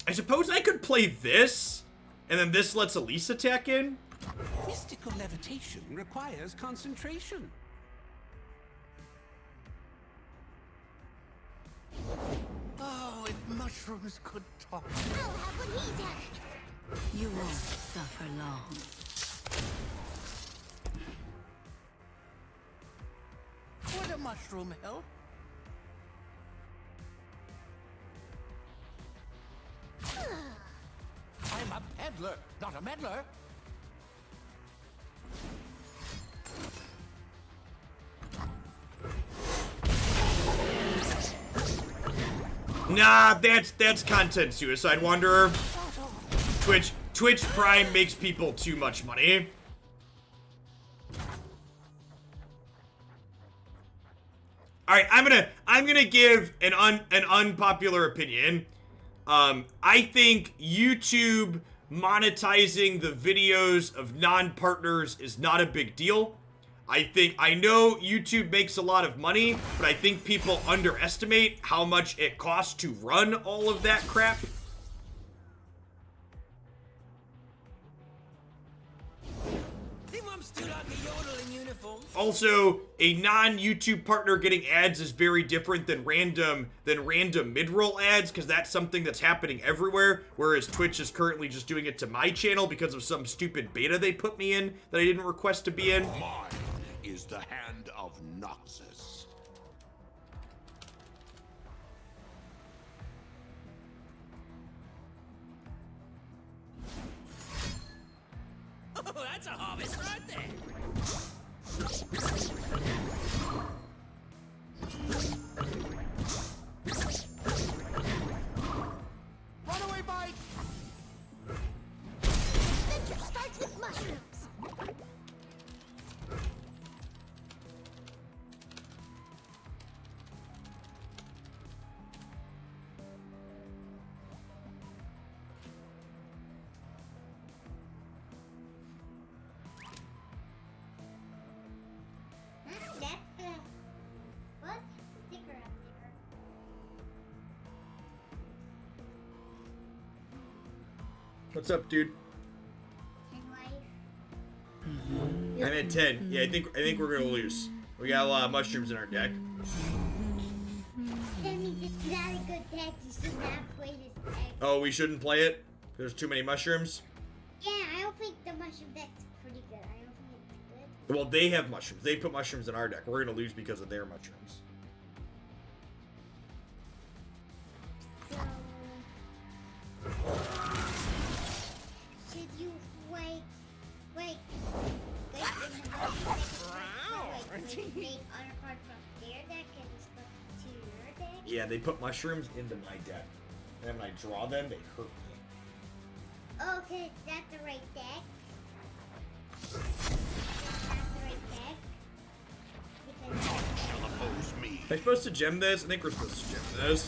I suppose I could play this, and then this lets Elise attack in. Mystical levitation requires concentration. Oh, if mushrooms could talk. I'll have what he's at. You won't suffer long. Would a mushroom help? I'm a peddler, not a meddler. Nah, that's content suicide, Wanderer. Twitch Prime makes people too much money. All right, I'm gonna give an unpopular opinion. I think YouTube monetizing the videos of non-partners is not a big deal. I know YouTube makes a lot of money, but I think people underestimate how much it costs to run all of that crap. Also, a non-YouTube partner getting ads is very different than random mid-roll ads, because that's something that's happening everywhere, whereas Twitch is currently just doing it to my channel because of some stupid beta they put me in that I didn't request to be in. Mine is the hand of Noxus. Oh, that's a harvest right there. Runaway bike! Adventure starts with mushrooms. What? Sticker up there. What's up, dude? And life. I'm at 10. Yeah, I think we're gonna lose. We got a lot of mushrooms in our deck. Sammy, this is not a good deck. You should not play this deck. Oh, we shouldn't play it? There's too many mushrooms? Yeah, I don't think the mushroom deck's pretty good. I don't think it's good. Well, they have mushrooms. They put mushrooms in our deck. We're gonna lose because of their mushrooms. So, should you make honor card from their deck and just go to your deck? Yeah, they put mushrooms into my deck. And when I draw them, they hurt me. Okay, is that the right deck? Is that the right deck? Shall oppose me. Am I supposed to gem this? I think we're supposed to gem this.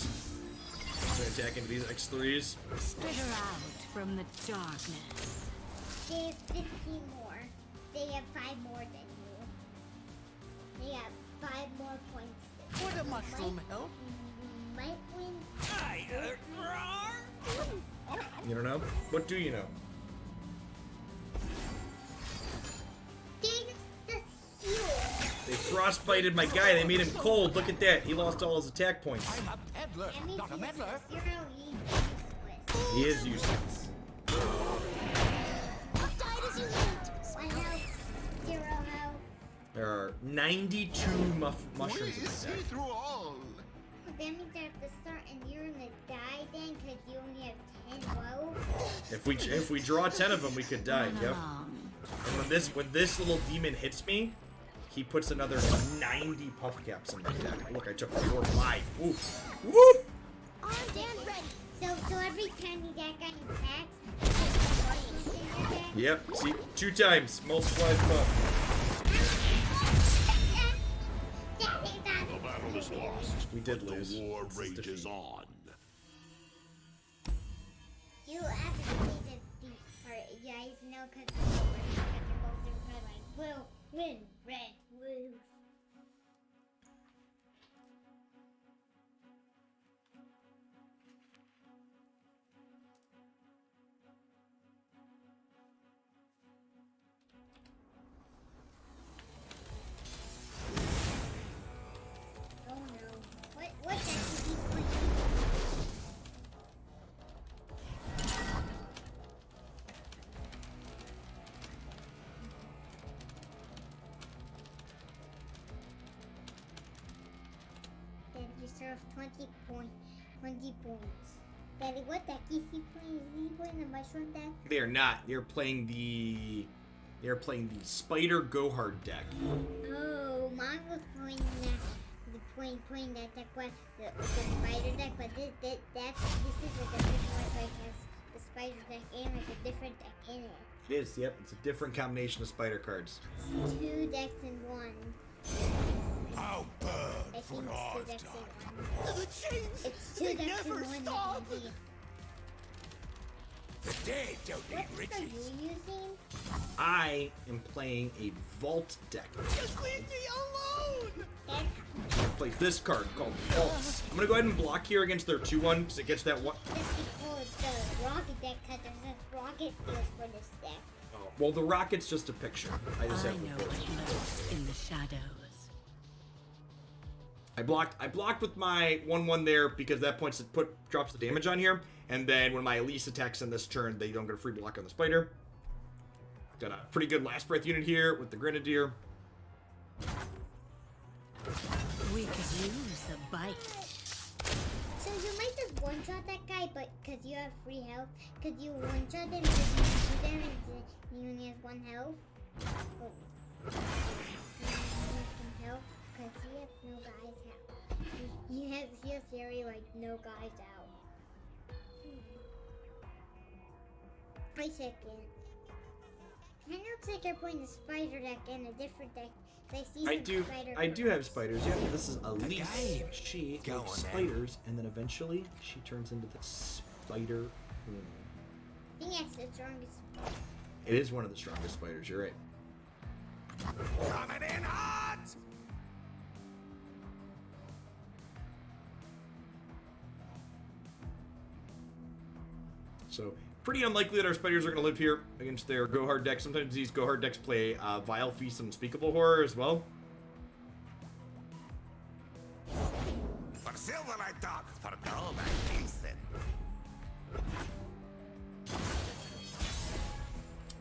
So attack into these X3s. Spitter out from the darkness. They have 15 more. They have 5 more than you. They have 5 more points. Would a mushroom help? Might win. You don't know? What do you know? The heal. They frostbited my guy. They made him cold. Look at that. He lost all his attack points. I'm a peddler, That means not a he's meddler. 0, he's useless. He is useless. What died as you lived? 1 health, 0 health. There are 92 mushrooms in my deck. through all. That means I have to start and you're gonna die then because you only have 10 low. If we draw 10 of them, we could die. Run Yep. along. And when this little demon hits me, he puts another 90 puff caps in my deck. Look, I took 4 or 5. Oof. Whoop! Armed and ready. So every time you that guy attacks, you put mushrooms in your deck. Yep. See, 2 times. Multiplies puff. The battle is lost. We did but lose. The war This is rages defeat. on. You have to say that these part, you guys know because you're both different like, blue, win, red, lose. Oh no. What deck is he playing? Then you serve 20 points. Daddy, what deck is he playing? Is he playing the mushroom deck? They are not. They're playing the Spider Gohard deck. Oh, mine was playing that. Playing that deck, but the spider deck, but this is a different one, like has the spider deck and like a different deck in it. It is. Yep. It's a different combination of spider cards. 2 decks in 1. I'll burn I for think all it's 2 decks time. in 1. The chains, It's 2 they decks in never 1. stop. The dead don't What deck are you using? I am playing a vault deck. Just leave me alone! That, I play this card called Vaults. I'm gonna go ahead and block here against their 2/1 because it gets that one. this is called the rocket deck because there's a rocket field for this deck. Oh, well, the rocket's just a picture. I just I have know the what picture. lurks in the shadows. I blocked with my 1/1 there because that drops the damage on here, and then when my Elise attacks in this turn, they don't get a free block on the spider. Got a pretty good last breath unit here with the Grenadier. We could use a bite. So you might just one-shot that guy, but because you have free health, could you one-shot him because you shoot him and he only has 1 health? Oh. Some health because he has no guys out. He has theory like no guys out. Wait a second. Kind of looks like you're playing the spider deck and a different deck. I see I some do spider have spiders. Yeah, this is Elise. She Go likes on, then. spiders, and then eventually she turns into the spider queen. I think that's the strongest. It is one of the strongest spiders. You're right. Coming in hot! So pretty unlikely that our spiders are going to live here against their go hard deck. Sometimes these go hard decks play Vile Feast and Unspeakable Horror as well. For silver I talk, for gold I listen.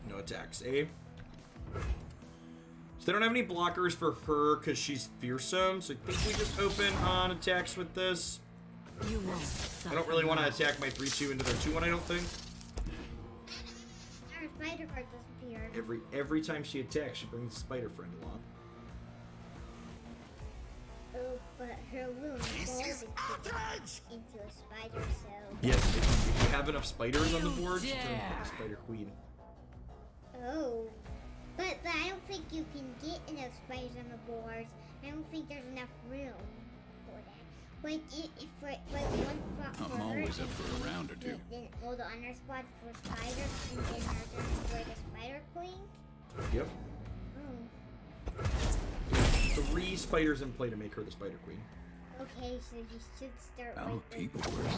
No attacks, eh? So they don't have any blockers for her because she's fearsome. So I think we just open on attacks with this. You won't I suffer don't really want to long. attack my 3/2 into their 2/1, I don't think. Our spider card disappeared. Every time she attacks, she brings a spider friend along. Oh, but her wound This evolved is outrage! into a spider, so. Yes, if you have enough spiders on the board, she turns into dare. a spider queen. Oh. But I don't think you can get enough spiders on the board. I don't think there's enough room for that. Like, if for one spot for I'm her, always up and for a round or two. Then all the other spots for spiders, and then her turn for like a spider queen. Yep. Oh. 3 spiders in play to make her the spider queen. Okay, so you should start How with the- people worse.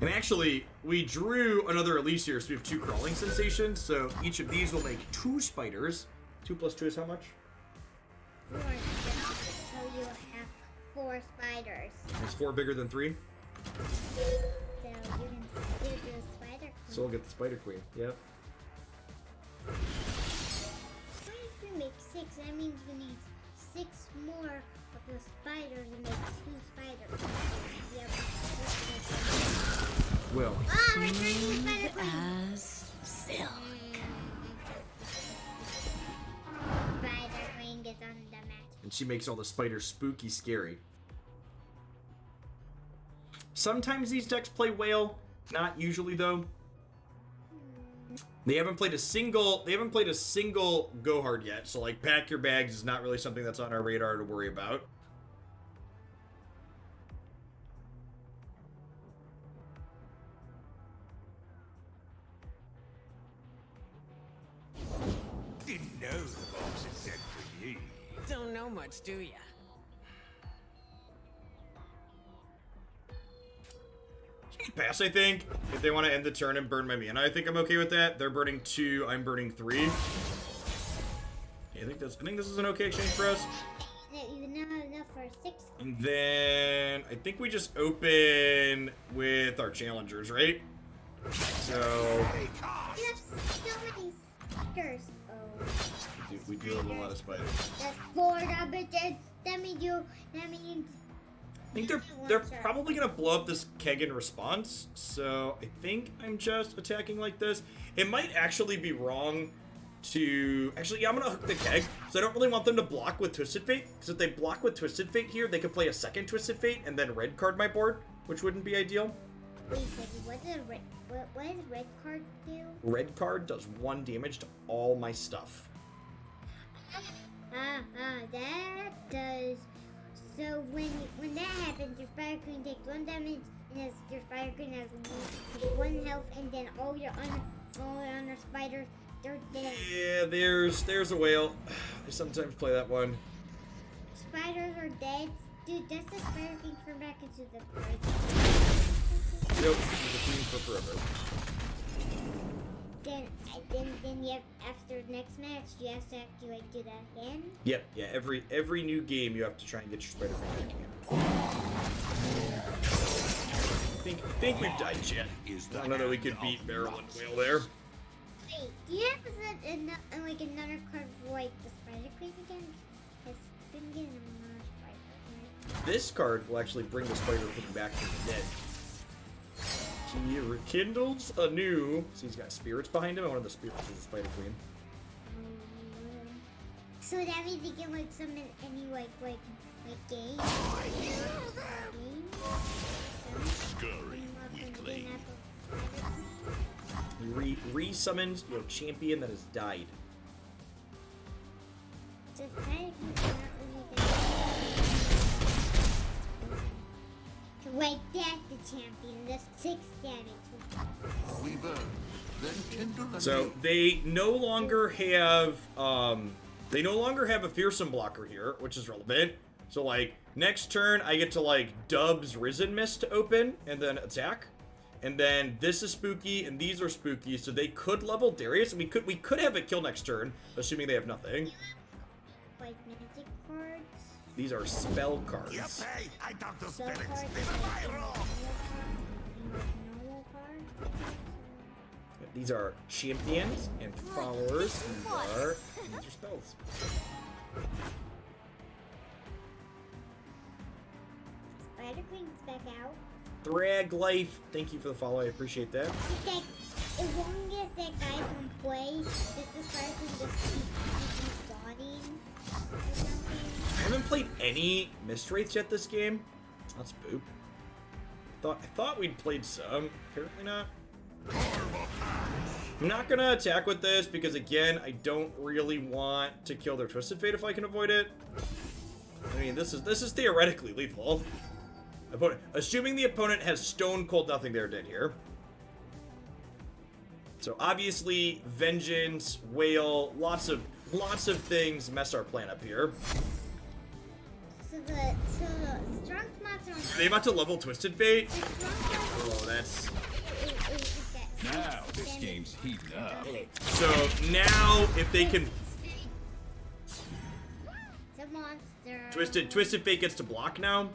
And actually, we drew another Elise here, so we have 2 crawling sensations. So each of these will make 2 spiders. 2 plus 2 is how much? 4, so you have 4 spiders. Is 4 bigger than 3? So you can still do a spider queen. So we'll get the spider queen. Yep. What if we make 6? That means we need 6 more of the spiders and make 2 spiders. Yep. Well, Ah, I turned into spider queen. As silk. Spider queen gets on the mat. and she makes all the spiders spooky scary. Sometimes these decks play whale, not usually though. They haven't played a single go hard yet, so like pack your bags is not really something that's on our radar to worry about. Didn't know the box had said for ye. Don't know much, do ya? Pass, I think. If they want to end the turn and burn my mana, I think I'm okay with that. They're burning 2, I'm burning 3. Yeah, I think this is an okay exchange for us. You now have enough for 6. And then I think we just open with our challengers, right? So Hey, cost! You have so many spiders. Oh. we do have a lot of spiders. That's 4 bitches. That means you. I think they're probably gonna blow up this keg in response. So I think I'm just attacking like this. It might actually be wrong to yeah, I'm gonna hook the keg. So I don't really want them to block with Twisted Fate. Because if they block with Twisted Fate here, they could play a second Twisted Fate and then red card my board, which wouldn't be ideal. Wait a second. What does red card do? Red card does 1 damage to all my stuff. That does. So when that happens, your Spider Queen takes 1 damage and your spider queen has 1 health, and then all your other spiders, they're dead. Yeah, there's a whale. I sometimes play that one. Spiders are dead. Dude, does the spider queen turn back into the bird? Nope, she's a queen for forever. Then you have, after next match, you have to actually like do that again. Yep, yeah. Every new game, you have to try and get your spider queen back again. I think we've died, chat. I don't know that we could beat Barrel and Whale there. Wait, do you have like another card for like the spider queen again? It's been getting another spider queen. This card will actually bring the spider queen back from the dead. He rekindles anew. See, he's got spirits behind him, and one of the spirits is the spider queen. So that means you can like summon any like game. Scurry, weakling. He re-summons your champion that has died. So spider queen's not really that. Wait, that's the champion. That's 6 damage. We burn, then kindle anew. So they no longer have a fearsome blocker here, which is relevant. So like next turn I get to like Dub's Risen Mist to open and then attack. And then this is spooky and these are spooky, so they could level Darius and we could have it kill next turn, assuming they have nothing. Like magic cards. These are spell cards. Yippee! I talk to Spell spirits. cards. Live my role. Normal cards. These are champions and followers. These are spells. Spider Queen's back out. Thrag Life, thank you for the follow. I appreciate that. As long as that guy can play, does the Spider Queen just keep spawning or something? I haven't played any Mist Wraiths yet this game. That's boop. I thought we'd played some. Apparently not. I'm not gonna attack with this because again, I don't really want to kill their Twisted Fate if I can avoid it. I mean, this is theoretically lethal. Assuming the opponent has stone cold nothing, they're dead here. So obviously, Vengeance, Whale, lots of things mess our plan up here. So the strength monster. Are they about to level Twisted Fate? Oh, that's. Now this game's heating up. So now, if they can, The monster. Twisted Fate gets to block now,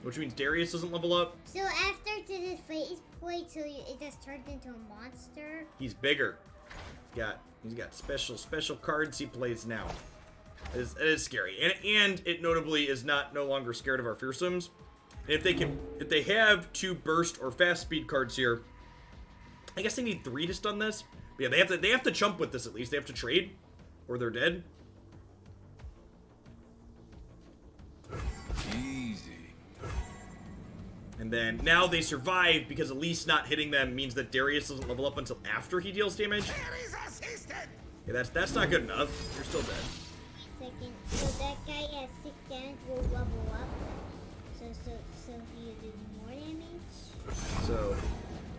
which means Darius doesn't level up. So after the fate is played, so it just turns into a monster. He's bigger. He's got special cards he plays now. It is scary, and it notably is no longer scared of our fearsomes. And if they have 2 burst or fast speed cards here, I guess they need 3 to stun this. But yeah, they have to chump with this at least. They have to trade, or they're dead. Easy. And then now they survive because Elise not hitting them means that Darius doesn't level up until after he deals damage. There is assistant. Yeah, that's not good enough. You're still dead. Second, so that guy has 6 damage will level up. So you do more damage. So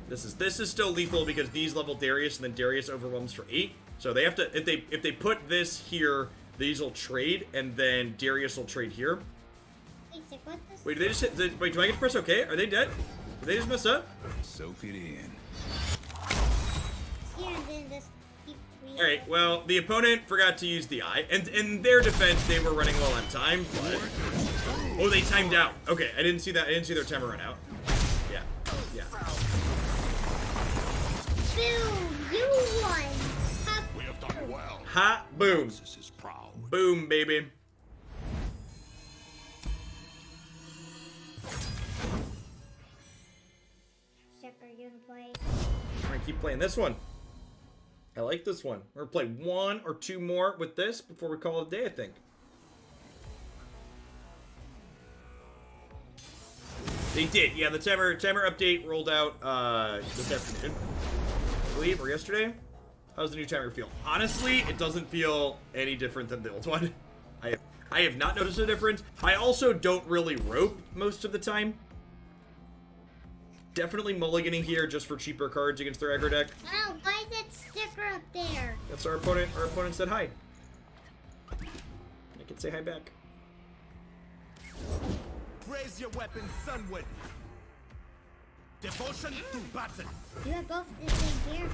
this is still lethal because these level Darius and then Darius overwhelms for 8. So they have to if they put this here, these will trade and then Darius will trade here. Wait, so what does Wait, wait, do I get to press OK? Are they dead? Did they just mess up? Soak it in. here and then just keep All right. Well, the opponent forgot to use the eye, and in their defense, they were running well on time. But oh, they timed out. Okay, I didn't see that. I didn't see their timer run out. Yeah. Boom! You won! We have done well. Ha! Boom! This is proud. Boom, baby. Shep, are you gonna play? I'm gonna keep playing this one. I like this one. We're gonna play 1 or 2 more with this before we call it a day, I think. They did, yeah. The timer update rolled out this afternoon, I believe, or yesterday. How's the new timer feel? Honestly, it doesn't feel any different than the old one. I have not noticed a difference. I also don't really rope most of the time. Definitely mulliganing here just for cheaper cards against their aggro deck. Oh, why is that sticker up there? That's our opponent. Our opponent said hi. I can say hi back. Raise your weapon, Sunwood. Devotion to battle. You have both the same here.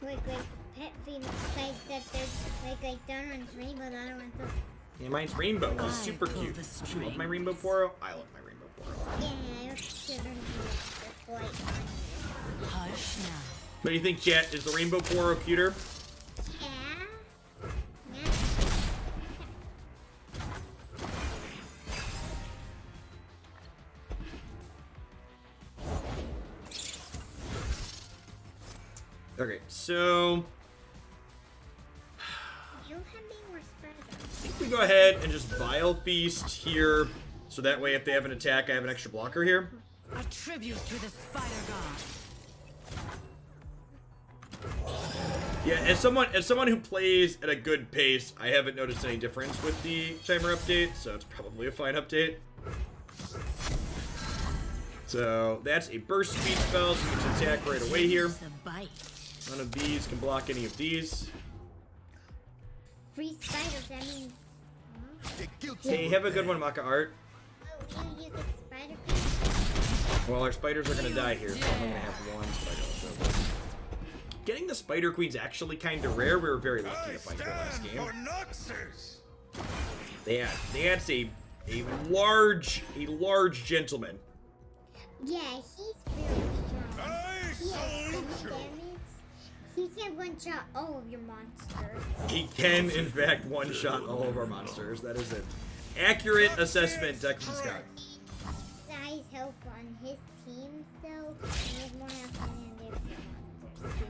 Like pet female type that there's like that one's rainbow, the other one's a... Yeah, mine's rainbow. It's super cute. You love my rainbow Poro? I love my rainbow Poro. Yeah, I should learn the white one. Hush now. What do you think, chat? Is the rainbow Poro cuter? Yeah. Okay, so You don't have any more spreads. I think we go ahead and just Vile Feast here, so that way if they have an attack, I have an extra blocker here. A tribute to the spider god. Yeah, as someone who plays at a good pace, I haven't noticed any difference with the timer update, so it's probably a fine update. So that's a burst speed spell, so we can attack right away here. It's a bite. None of these can block any of these. Free spiders, I mean... The guilty. Hey, have a good one, Maka Art. Oh, you get spider queen? Well, our spiders are gonna die here, so I'm only gonna have one spider. So. Getting the spider queen's actually kind of rare. We were very lucky to find her last game. That's a large gentleman. Yeah, he's very strong. He has so much damage. He can one-shot all of your monsters. He can, in fact, one-shot all of our monsters. That is an accurate assessment, Declan Scott. Size health on his team, though. He has more health than the other monsters, too.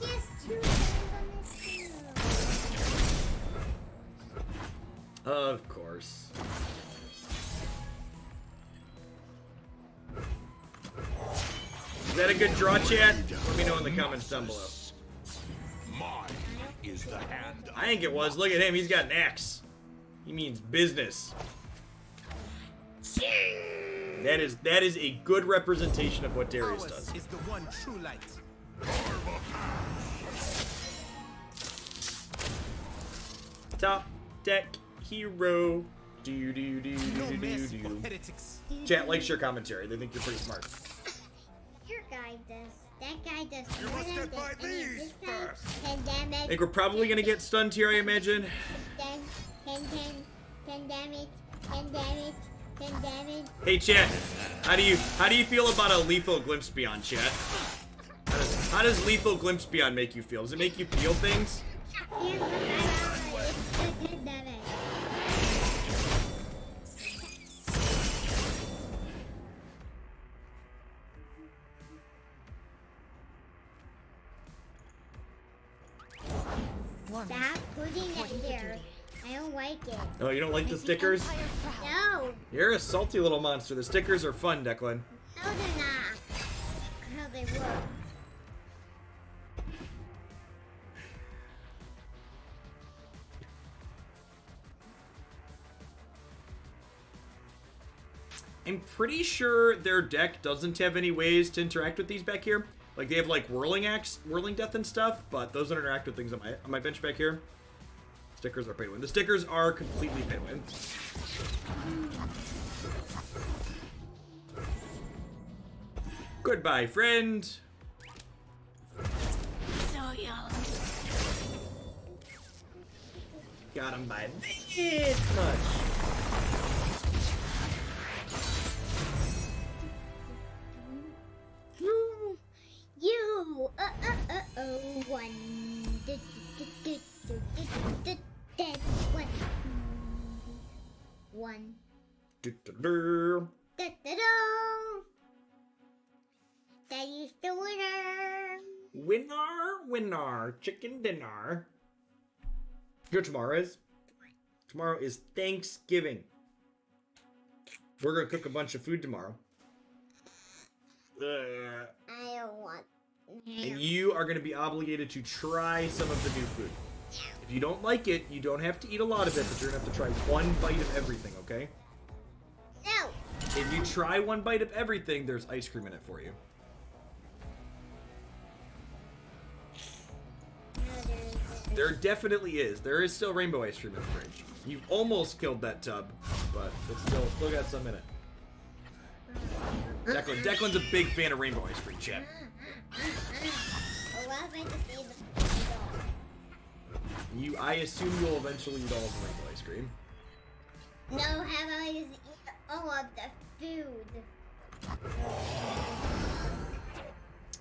He has 2 health on his team. Of course. Is that a good draw, chat? Let me know in the comments down below. Mine is the hand. I think it was. Look at him. He's got an axe. He means business. That is a good representation of what Darius does. Ours is the one true light. Top deck hero. Do do do No do do mercy for do. heretics. Chat likes your commentary. They think you're pretty smart. Your guy does. That guy does You more must than get by any of these this guy first. can I damage. think we're probably gonna get stunned here, I imagine. 10 damage. 10 damage. 10 damage. Hey chat, how do you feel about a lethal glimpse beyond, chat? How does lethal glimpse beyond make you feel? Does it make you feel things? Here's what I know. It's 10 damage. Stop putting it there. I don't like it. Oh, you don't like the stickers? No. You're a salty little monster. The stickers are fun, Declan. No, they're not. No, they were. I'm pretty sure their deck doesn't have any ways to interact with these back here. Like, they have, like, Whirling Axe, Whirling Death and stuff, but those don't interact with things on my bench back here. Stickers are pay to win. The stickers are completely pay to win. Goodbye, friend. So young. Got him by this much. You. One. Dead one. One. Du-du-du. Da-da-da. That is the winner. Winner, chicken dinner. You know what tomorrow is? Tomorrow is Thanksgiving. We're gonna cook a bunch of food tomorrow. I don't want. And you are gonna be obligated to try some of the new food. If you don't like it, you don't have to eat a lot of it, but you're gonna have to try one bite of everything, okay? No. If you try one bite of everything, there's ice cream in it for you. There definitely is. There is still rainbow ice cream in the fridge. You've almost killed that tub, but it's still got some in it. Declan's a big fan of rainbow ice cream, chat. Oh, well, I just need the I assume you'll eventually eat all of the rainbow ice cream. No, have I just eat all of the food?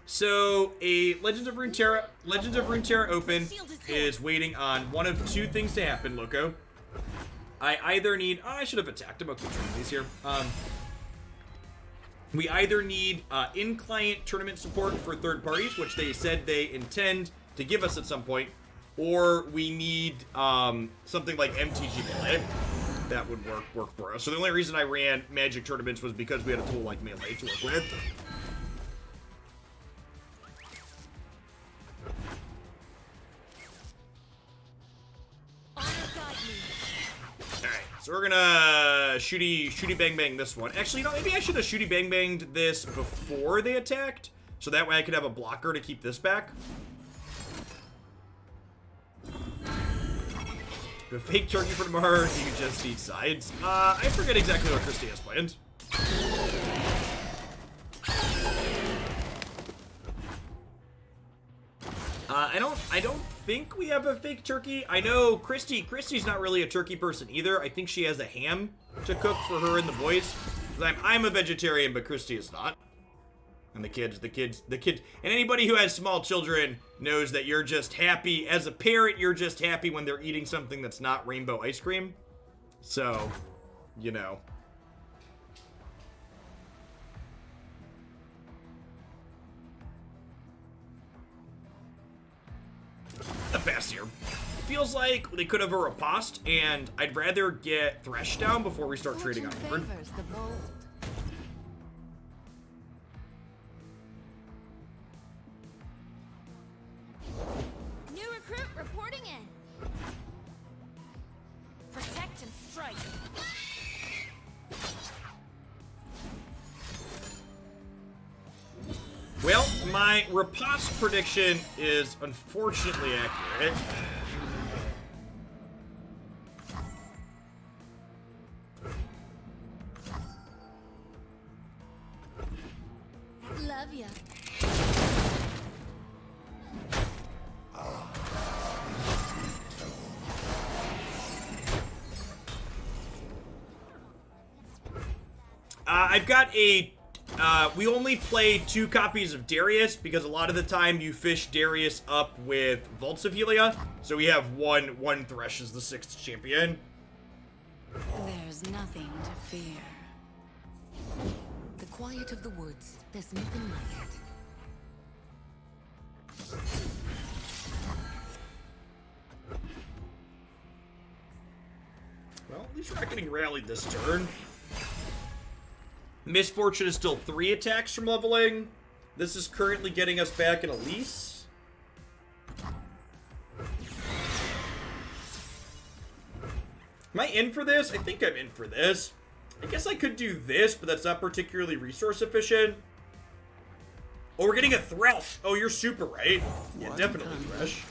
So a Legends of Runeterra Open is waiting on one of two things to happen, Loco. I either need I should have attacked him. Okay, these here. We either need in-client tournament support for third parties, which they said they intend to give us at some point, or we need something like MTG Melee. That would work for us. So the only reason I ran Magic tournaments was because we had a tool like Melee to work with. Alright, so we're gonna shooty bang bang this one. Actually, you know, maybe I should have shooty bang banged this before they attacked, so that way I could have a blocker to keep this back. The fake turkey for tomorrow, you just eat sides. I forget exactly what Christy has planned. I don't think we have a fake turkey. I know Christy's not really a turkey person either. I think she has a ham to cook for her and the boys. I'm a vegetarian, but Christy is not. And the kids, and anybody who has small children knows that you're just happy. As a parent, you're just happy when they're eating something that's not rainbow ice cream. So, you know. The best here. Feels like they could have a riposte, and I'd rather get Thresh down before we start trading on board. New recruit reporting in. Protect and strike. Well, my riposte prediction is unfortunately accurate. Love ya. I've got a... we only play 2 copies of Darius because a lot of the time you fish Darius up with Vaults of Helia. So we have one Thresh as the 6th champion. There's nothing to fear. The quiet of the woods. There's nothing like it. Well, at least we're not getting rallied this turn. Misfortune is still 3 attacks from leveling. This is currently getting us back in Elise. Am I in for this? I think I'm in for this. I guess I could do this, but that's not particularly resource efficient. Oh, we're getting a Thresh. Oh, you're super right. Yeah, definitely Thresh.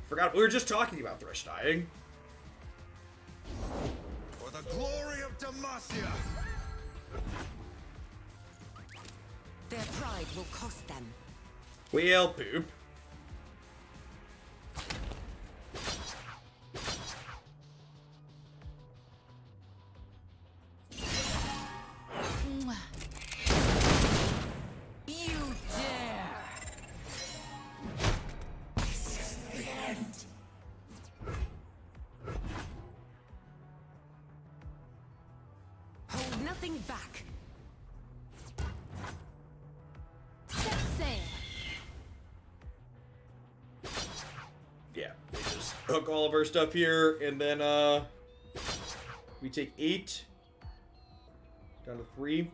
Forgot, we were just talking about Thresh dying. For the glory of Demacia! Their pride will cost them. Well, poop. You dare! Hold nothing back. Set sail. Yeah, we just hook all of our stuff here, and then we take 8 down to 3.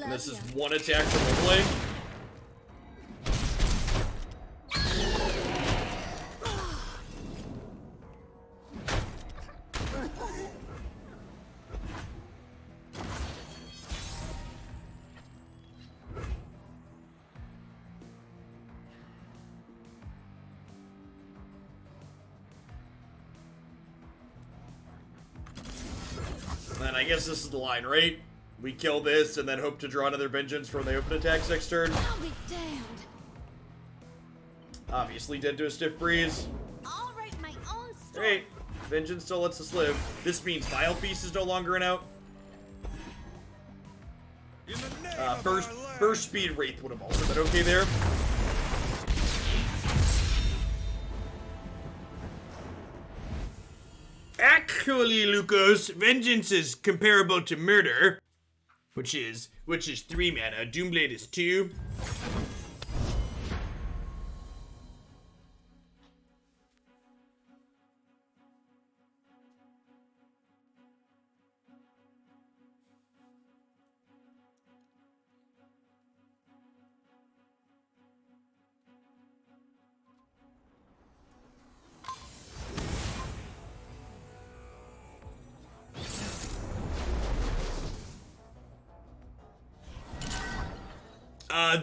And this is 1 attack from leveling. I guess this is the line, right? We kill this and then hope to draw another vengeance for when they open attacks next turn. I'll be damned. Obviously dead to a stiff breeze. I'll write my own story. Great. Vengeance still lets us live. This means Vile Feast is no longer an out. In the name of Burst our land. Burst Speed Wraith would have also been okay there. Actually, Lucas, vengeance is comparable to murder, which is 3 mana. Doomblade is 2.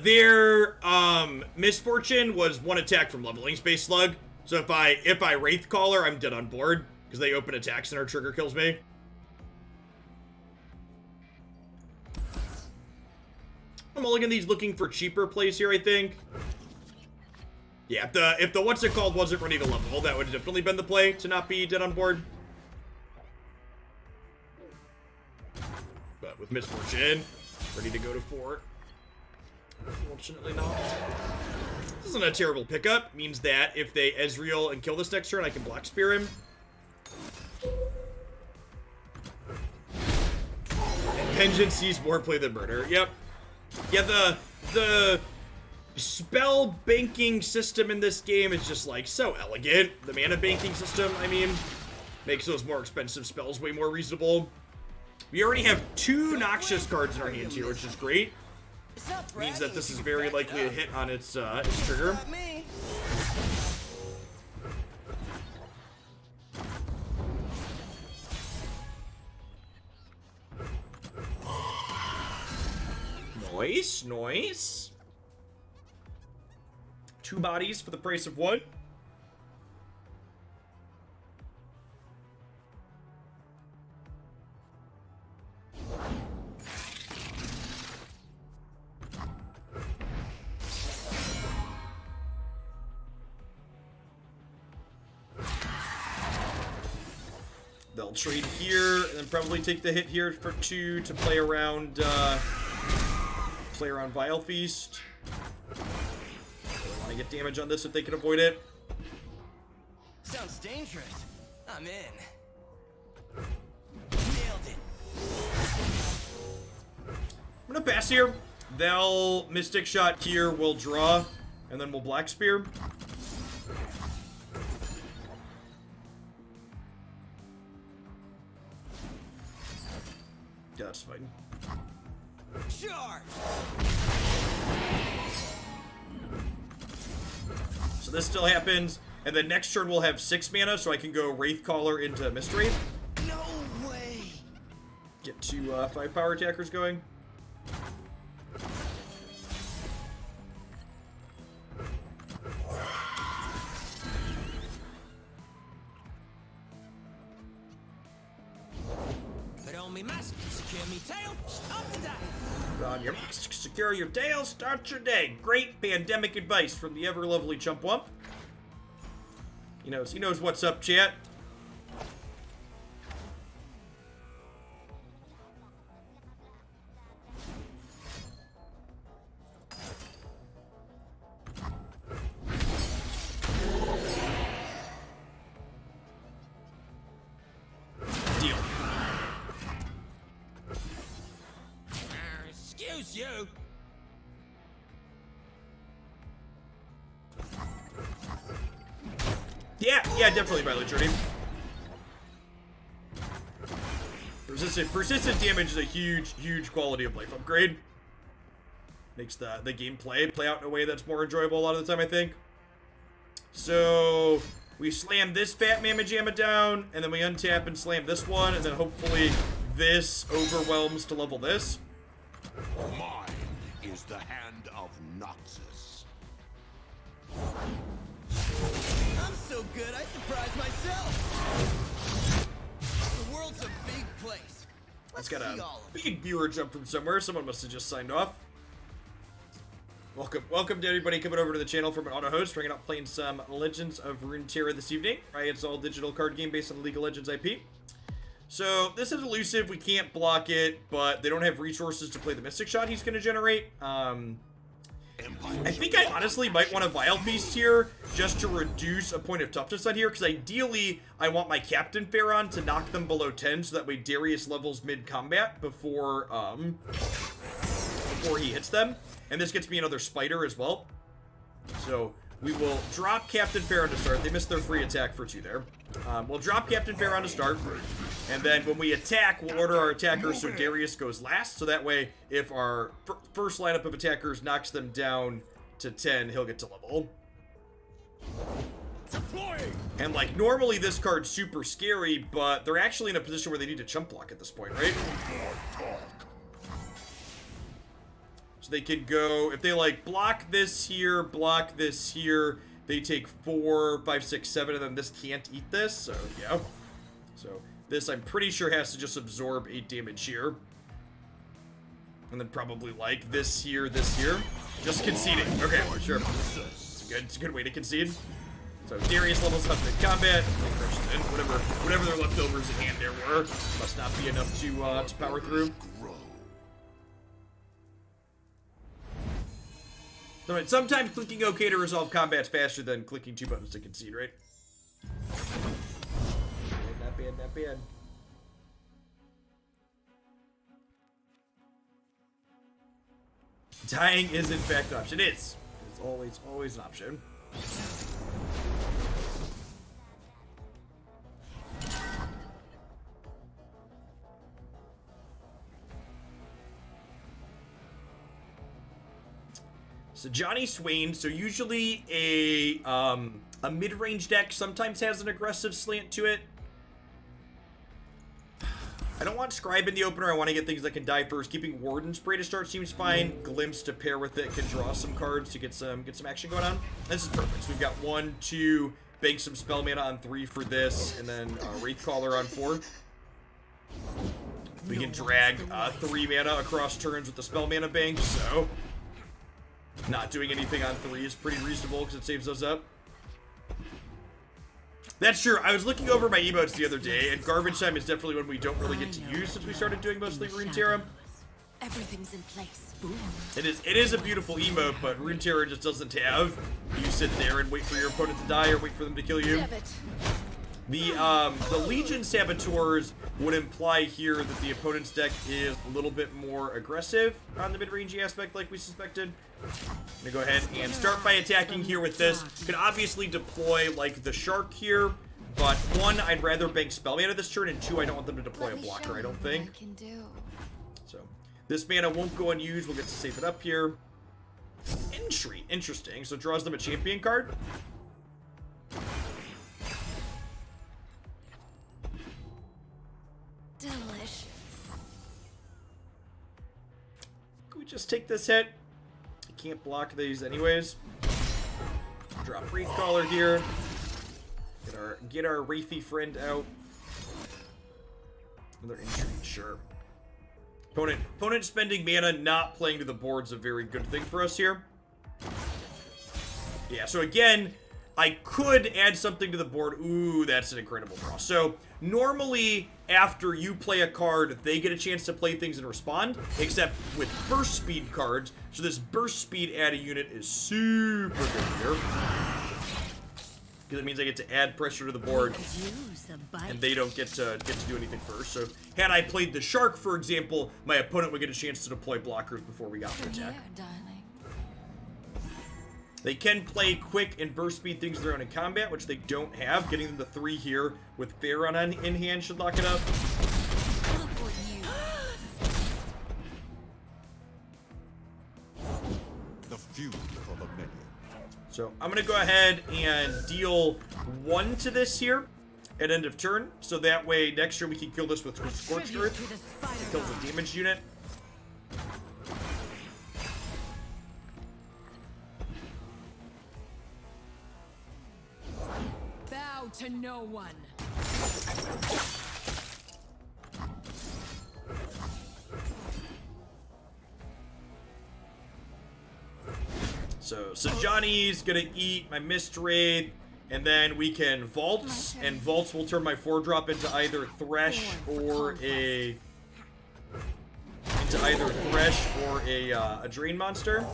Their misfortune was 1 attack from leveling Space Slug. So if I Wraith Caller, I'm dead on board because they open attacks and our trigger kills me. I'm mulligan these looking for cheaper plays here, I think. Yeah, if the what's it called wasn't ready to level, that would have definitely been the play to not be dead on board. But with misfortune, ready to go to 4. Unfortunately not. This isn't a terrible pickup. Means that if they Ezreal and kill this next turn, I can Black Spear him. And Vengeance sees more play than murder. Yep. Yeah, the spell banking system in this game is just like so elegant. The mana banking system, I mean, makes those more expensive spells way more reasonable. We already have 2 Noxious cards in our hands here, which is great. Means that this is very likely a hit on its trigger. Nice, nice. 2 bodies for the price of 1. They'll trade here, and then probably take the hit here for 2 to play around Vile Feast. They want to get damage on this if they can avoid it. Sounds dangerous. I'm in. Nailed it. I'm gonna pass here. They'll Mystic Shot here, we'll draw, and then we'll Black Spear. Yeah, that's fine. Charge. So this still happens, and then next turn we'll have 6 mana, so I can go Wraith Caller into Mist Wraith. No way. Get 2 5 power attackers going. Put on me mask, secure me tail, stop the day. Put on your mask, secure your tail, start your day. Great pandemic advice from the ever lovely Chumpwump. He knows what's up, chat. Deal. Excuse you. Yeah, definitely Violet Journey. Persistent damage is a huge quality of life upgrade. Makes the gameplay play out in a way that's more enjoyable a lot of the time, I think. So we slam this Fat Mamma Jamma down, and then we untap and slam this one, and then hopefully this overwhelms to level this. Mine is the hand of Noxus. I'm so good, I surprise myself. The world's a big place. That's got see a all of it. big viewer jump from somewhere. Someone must have just signed off. Welcome to everybody coming over to the channel from an auto host. We're hanging out playing some Legends of Runeterra this evening. Riot's all digital card game based on the League of Legends IP. So this is elusive. We can't block it, but they don't have resources to play the Mystic Shot he's going to generate. I think I honestly might want a Vile Feast here just to reduce a point of toughness on here, because ideally I want my Captain Pharaon to knock them below 10, so that way Darius levels mid-combat before he hits them. And this gets me another Spider as well. So we will drop Captain Pharaon to start. They missed their free attack for 2 there. We'll drop Captain Pharaon to start. And then when we attack, we'll order our attackers so Darius goes last. So that way, if our first lineup of attackers knocks them down to 10, he'll get to level. And like, normally this card's super scary, but they're actually in a position where they need to chump block at this point, right? So they could go, if they like block this here, they take 4, 5, 6, 7, and then this can't eat this, so yeah. So this, I'm pretty sure, has to just absorb 8 damage here. And then probably like this here, just conceding. Okay, sure. It's a good way to concede. So Darius levels up in combat, whatever their leftovers in hand there were, must not be enough to power through. Sometimes clicking OK to resolve combat's faster than clicking 2 buttons to concede, right? Not bad. Dying is in fact an option. It's always an option. So Johnny Swain, so usually a mid-range deck sometimes has an aggressive slant to it. I don't want Scribe in the opener. I want to get things that can die first. Keeping Warden Spray to start seems fine. Glimpse to pair with it can draw some cards to get some action going on. This is perfect. So we've got 1, 2, bank some spell mana on 3 for this, and then Wraithcaller on 4. We can drag 3 mana across turns with the spell mana bank, so not doing anything on 3 is pretty reasonable because it saves those up. That's true. I was looking over my emotes the other day, and Garbage Time is definitely one we don't really get to use since we started doing mostly Runeterra. Everything's in place. It is a beautiful emote, but Runeterra just doesn't have you sit there and wait for your opponent to die or wait for them to kill you. The Legion Saboteurs would imply here that the opponent's deck is a little bit more aggressive on the mid-rangey aspect like we suspected. I'm gonna go ahead and start by attacking here with this. Could obviously deploy like the Shark here, but 1, I'd rather bank spell mana this turn, and 2, I don't want them to deploy a blocker, I don't think. So this mana won't go unused. We'll get to save it up here. Entry, interesting. So it draws them a champion card. Delish. Can we just take this hit? I can't block these anyways. Drop Wraithcaller here. Get our Wraithy friend out. Another intrigue, sure. Opponent spending mana, not playing to the board's a very good thing for us here. Yeah, so again, I could add something to the board. Ooh, that's an incredible draw. So normally, after you play a card, they get a chance to play things and respond, except with burst speed cards. So this burst speed add a unit is super good here. Because it means I get to add pressure to the board, and they don't get to do anything first. So had I played the Shark, for example, my opponent would get a chance to deploy blockers before we got to attack. They can play quick and burst speed things of their own in combat, which they don't have. Getting them to 3 here with Pharaon in hand should lock it up. The feud for the many. So I'm going to go ahead and deal 1 to this here at end of turn. So that way next turn we can kill this with Scorched Earth. It kills a damaged unit. To no one. So Johnny's gonna eat my Mist Wraith, and then we can Vaults, and Vaults will turn my 4-drop into either Thresh or a Drain Monster.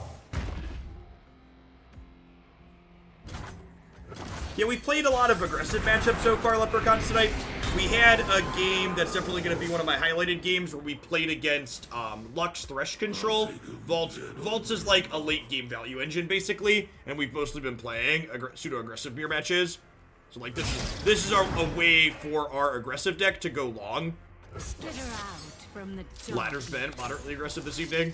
Yeah, we played a lot of aggressive matchups so far, Leprechauns, tonight. We had a game that's definitely going to be one of my highlighted games where we played against Lux Thresh Control. Vaults is like a late game value engine, basically, and we've mostly been playing pseudo-aggressive mirror matches. So, like, this is a way for our aggressive deck to go long. Skitter out from the Ladder's been moderately aggressive this evening.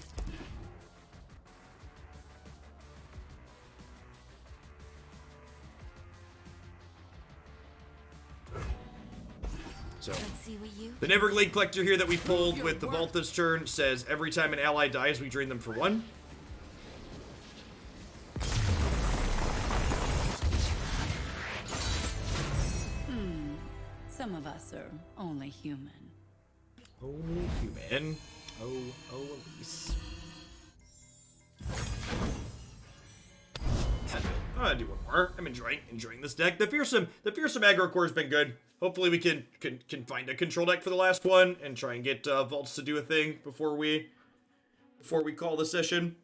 So, the Neverglade Collector here that we pulled with the Vault this turn says every time an ally dies, we drain them for 1. Some of us are only human. Only human. Oh, Elise. I'll do one more. I'm enjoying this deck. The fearsome aggro core has been good. Hopefully we can find a control deck for the last one and try and get Vaults to do a thing before we call the session.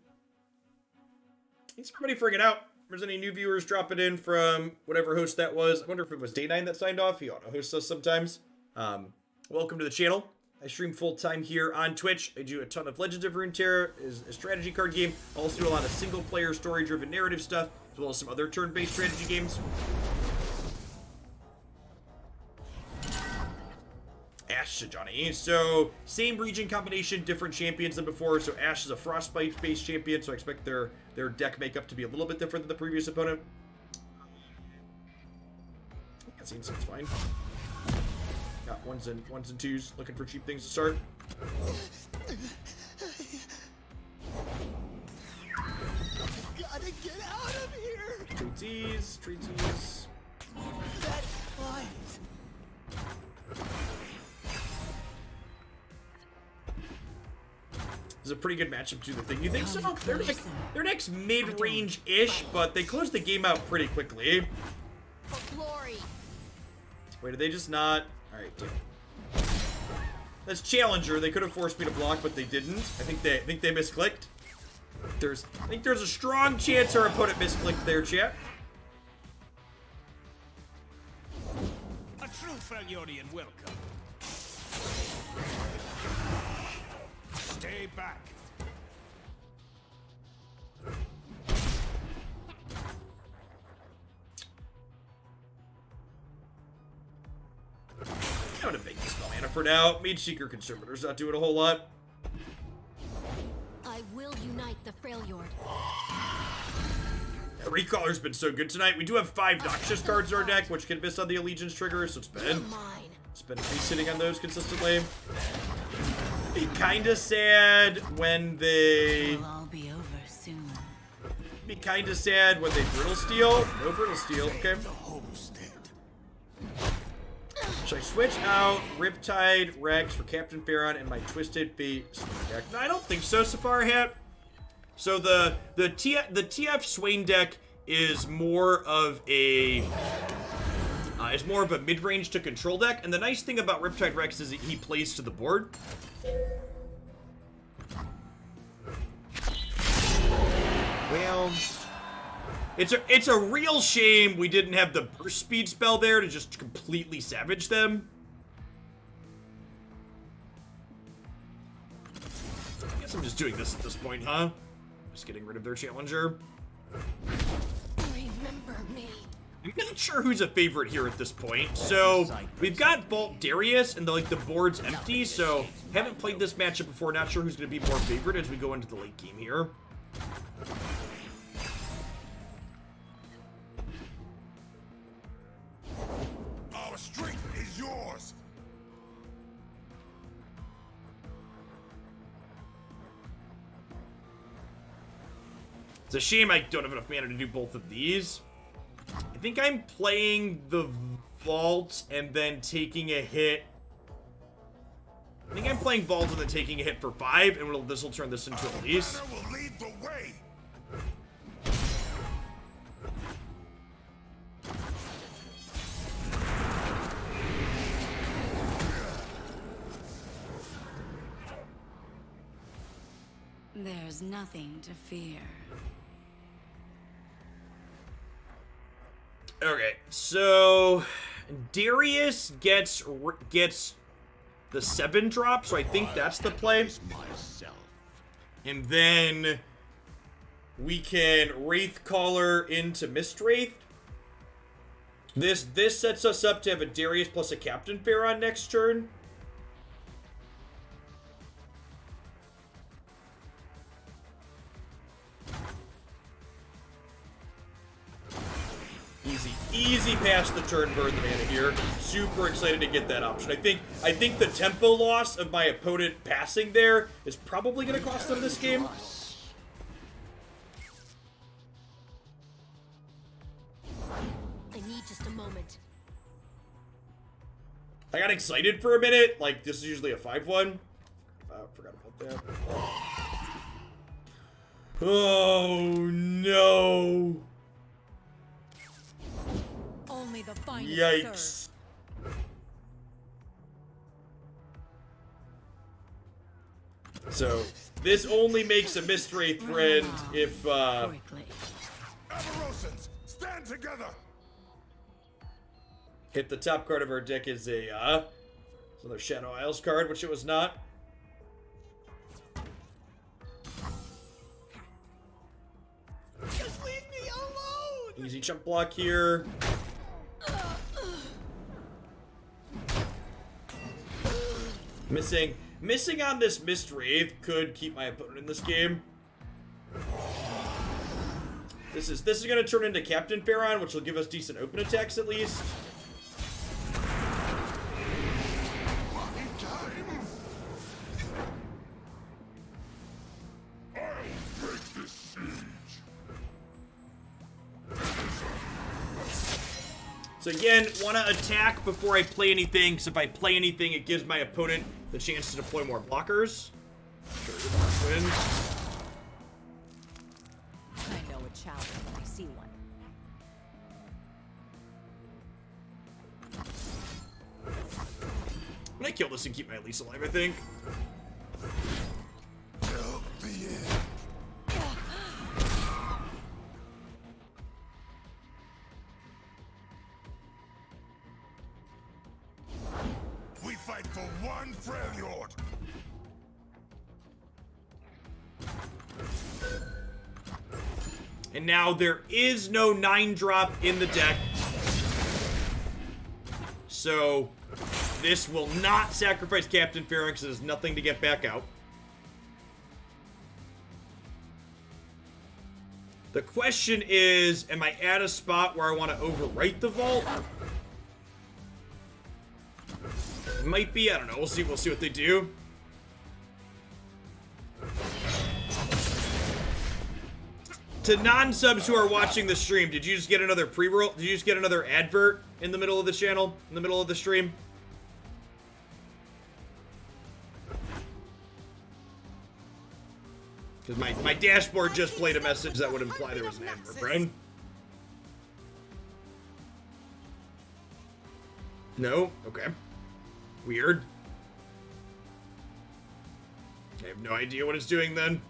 Thanks for everybody for it out. If there's any new viewers dropping in from whatever host that was, I wonder if it was Day9 that signed off. He auto-hosts us sometimes. Welcome to the channel. I stream full-time here on Twitch. I do a ton of Legends of Runeterra, is a strategy card game. I also do a lot of single-player, story-driven narrative stuff, as well as some other turn-based strategy games. Ashe to Johnny. So, same region combination, different champions than before. So, Ashe is a Frostbite-based champion, so I expect their deck makeup to be a little bit different than the previous opponent. That seems fine. Got ones and twos, looking for cheap things to start. Gotta get out of here! Treaties. That light! This is a pretty good matchup to the thing. You think so? Their deck's mid-range-ish, but they closed the game out pretty quickly. For glory. Wait, did they just not? Alright, damn. That's Challenger. They could have forced me to block, but they didn't. I think they misclicked. I think there's a strong chance our opponent misclicked there, chat. A true Freljordian welcome. Stay back. I'm gonna make this mana for now. Mage Seeker Conservator's not doing a whole lot. I will unite the Freljord. Recaller's been so good tonight. We do have 5 Noxious cards in our deck, which can miss on the Allegiance trigger, so it's been nice sitting on those consistently. Be kinda sad when they... It'll all be over soon. Be kinda sad when they Brittle Steel. No Brittle Steel, okay. Should I switch out Riptide, Rex for Captain Baron and my Twisted Fate deck? No, I don't think so, Safari Hat. So the TF Swain deck is more of a mid-range to control deck, and the nice thing about Riptide Rex is that he plays to the board. Well, it's a real shame we didn't have the burst speed spell there to just completely savage them. I guess I'm just doing this at this point, huh? Just getting rid of their challenger. Remember me. I'm not sure who's a favorite here at this point. So we've got Bolt Darius, and the board's empty. So haven't played this matchup before. Not sure who's going to be more favorite as we go into the late game here. Our strength is yours. It's a shame I don't have enough mana to do both of these. I think I'm playing the Vault and then taking a hit. I think I'm playing Vault and then taking a hit for 5, and this will turn this into Elise. Will lead the way. There's nothing to fear. Okay, so Darius gets the 7 drop, so I think that's the play. Myself. And then we can Wraith Caller into Mist Wraith. This sets us up to have a Darius plus a Captain Pharaon next turn. Easy past the turn burn the mana here. Super excited to get that option. I think the tempo loss of my opponent passing there is probably going to cost them this game. I need just a moment. I got excited for a minute. Like, this is usually a 5-1. Forgot about that. Oh, no. Only the finest Yikes. So, this only makes a Mist Wraith friend if, quickly. Amarosans, stand together! hit the top card of our deck is a, it's another Shadow Isles card, which it was not. Just leave me alone! Easy jump block here. Missing on this Mist Wraith could keep my opponent in this game. This is going to turn into Captain Pharaon, which will give us decent open attacks at least. So again, want to attack before I play anything, because if I play anything, it gives my opponent the chance to deploy more blockers. Sure, the boss wins. I know a challenge when I see one. I'm gonna kill this and keep my Elise alive, I think. Help me in. We fight for one Freljord. And now there is no 9-drop in the deck. So this will not sacrifice Captain Pharaon because there's nothing to get back out. The question is, am I at a spot where I want to overwrite the vault? It might be, I don't know. We'll see what they do. To non-subs who are watching the stream, did you just get another pre-roll? Did you just get another advert in the middle of the channel? In the middle of the stream? Because my dashboard just played a message that would imply there was an advert, Brian. No? Okay. Weird. I have no idea what it's doing then.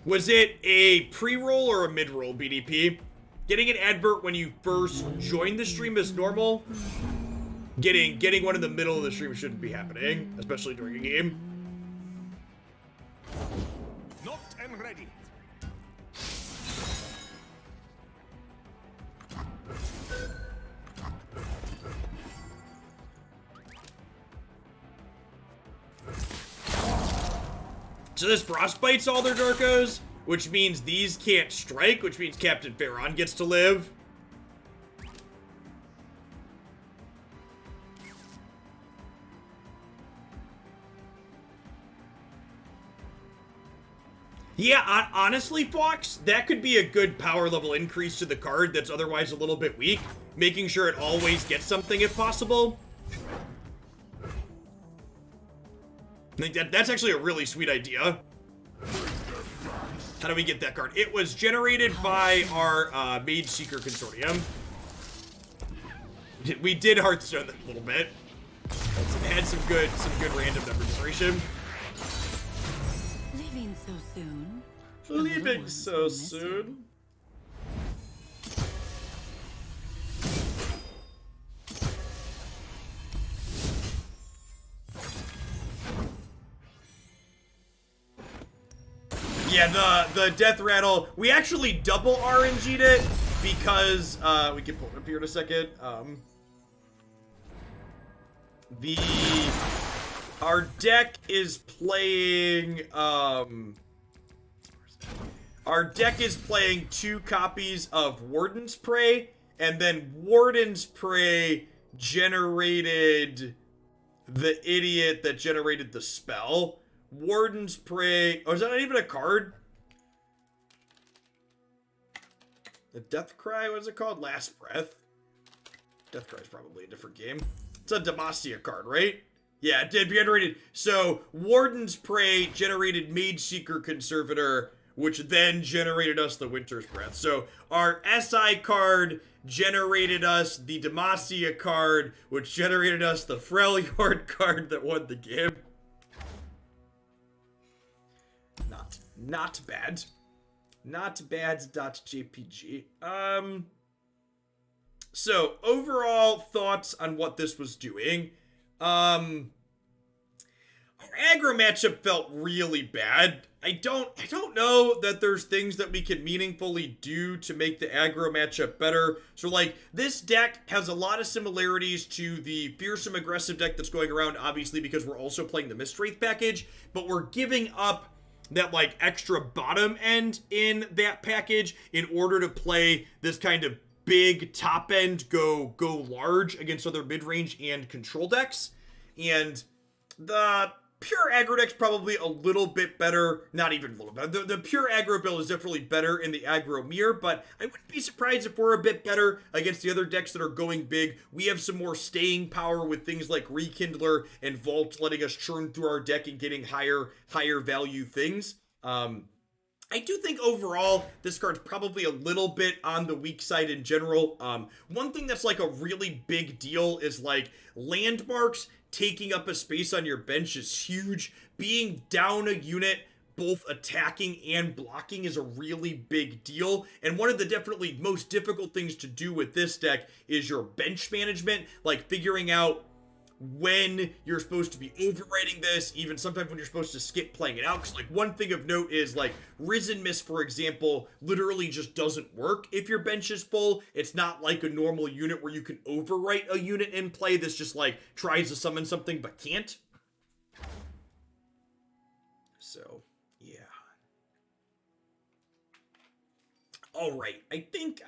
Was it a pre-roll or a mid-roll, BDP? Getting an advert when you first join the stream is normal. Getting one in the middle of the stream shouldn't be happening, especially during a game. Locked and ready. So this frostbites all their Dorkos, which means these can't strike, which means Captain Pharaon gets to live. Yeah, honestly, Fox, that could be a good power level increase to the card that's otherwise a little bit weak, making sure it always gets something if possible. I think that's actually a really sweet idea. How do we get that card? It was generated by our Mage Seeker Consortium. We did Hearthstone a little bit. Had some good random number generation. Leaving so soon. Leaving so soon. Yeah, the death rattle. We actually double RNG'd it because we can pull it up here in a second. Our deck is playing our deck is playing 2 copies of Warden's Prey, and then Warden's Prey generated the idiot that generated the spell. Warden's Prey. Oh, is that not even a card? The Death Cry, what is it called? Last Breath? Death Cry is probably a different game. It's a Demacia card, right? Yeah, it did generated. So, Warden's Prey generated Mage Seeker Conservator, which then generated us the Winter's Breath. So, our SI card generated us the Demacia card, which generated us the Freljord card that won the game. Not bad. Not bad. .jpg. So overall thoughts on what this was doing. Our aggro matchup felt really bad. I don't know that there's things that we can meaningfully do to make the aggro matchup better. So like this deck has a lot of similarities to the fearsome aggressive deck that's going around, obviously because we're also playing the Mistwraith package, but we're giving up that like extra bottom end in that package in order to play this kind of big top end go large against other mid-range and control decks. And the pure aggro deck's probably a little bit better, not even a little bit. The pure aggro build is definitely better in the aggro mirror, but I wouldn't be surprised if we're a bit better against the other decks that are going big. We have some more staying power with things like Rekindler and Vault letting us churn through our deck and getting higher value things. I do think overall this card's probably a little bit on the weak side in general. One thing that's like a really big deal is like landmarks taking up a space on your bench is huge. Being down a unit, both attacking and blocking, is a really big deal. And one of the definitely most difficult things to do with this deck is your bench management, like figuring out when you're supposed to be overwriting this, even sometimes when you're supposed to skip playing it out. Because like one thing of note is like Risen Mist, for example, literally just doesn't work if your bench is full. It's not like a normal unit where you can overwrite a unit in play that's just like tries to summon something but can't. So yeah. All right, I think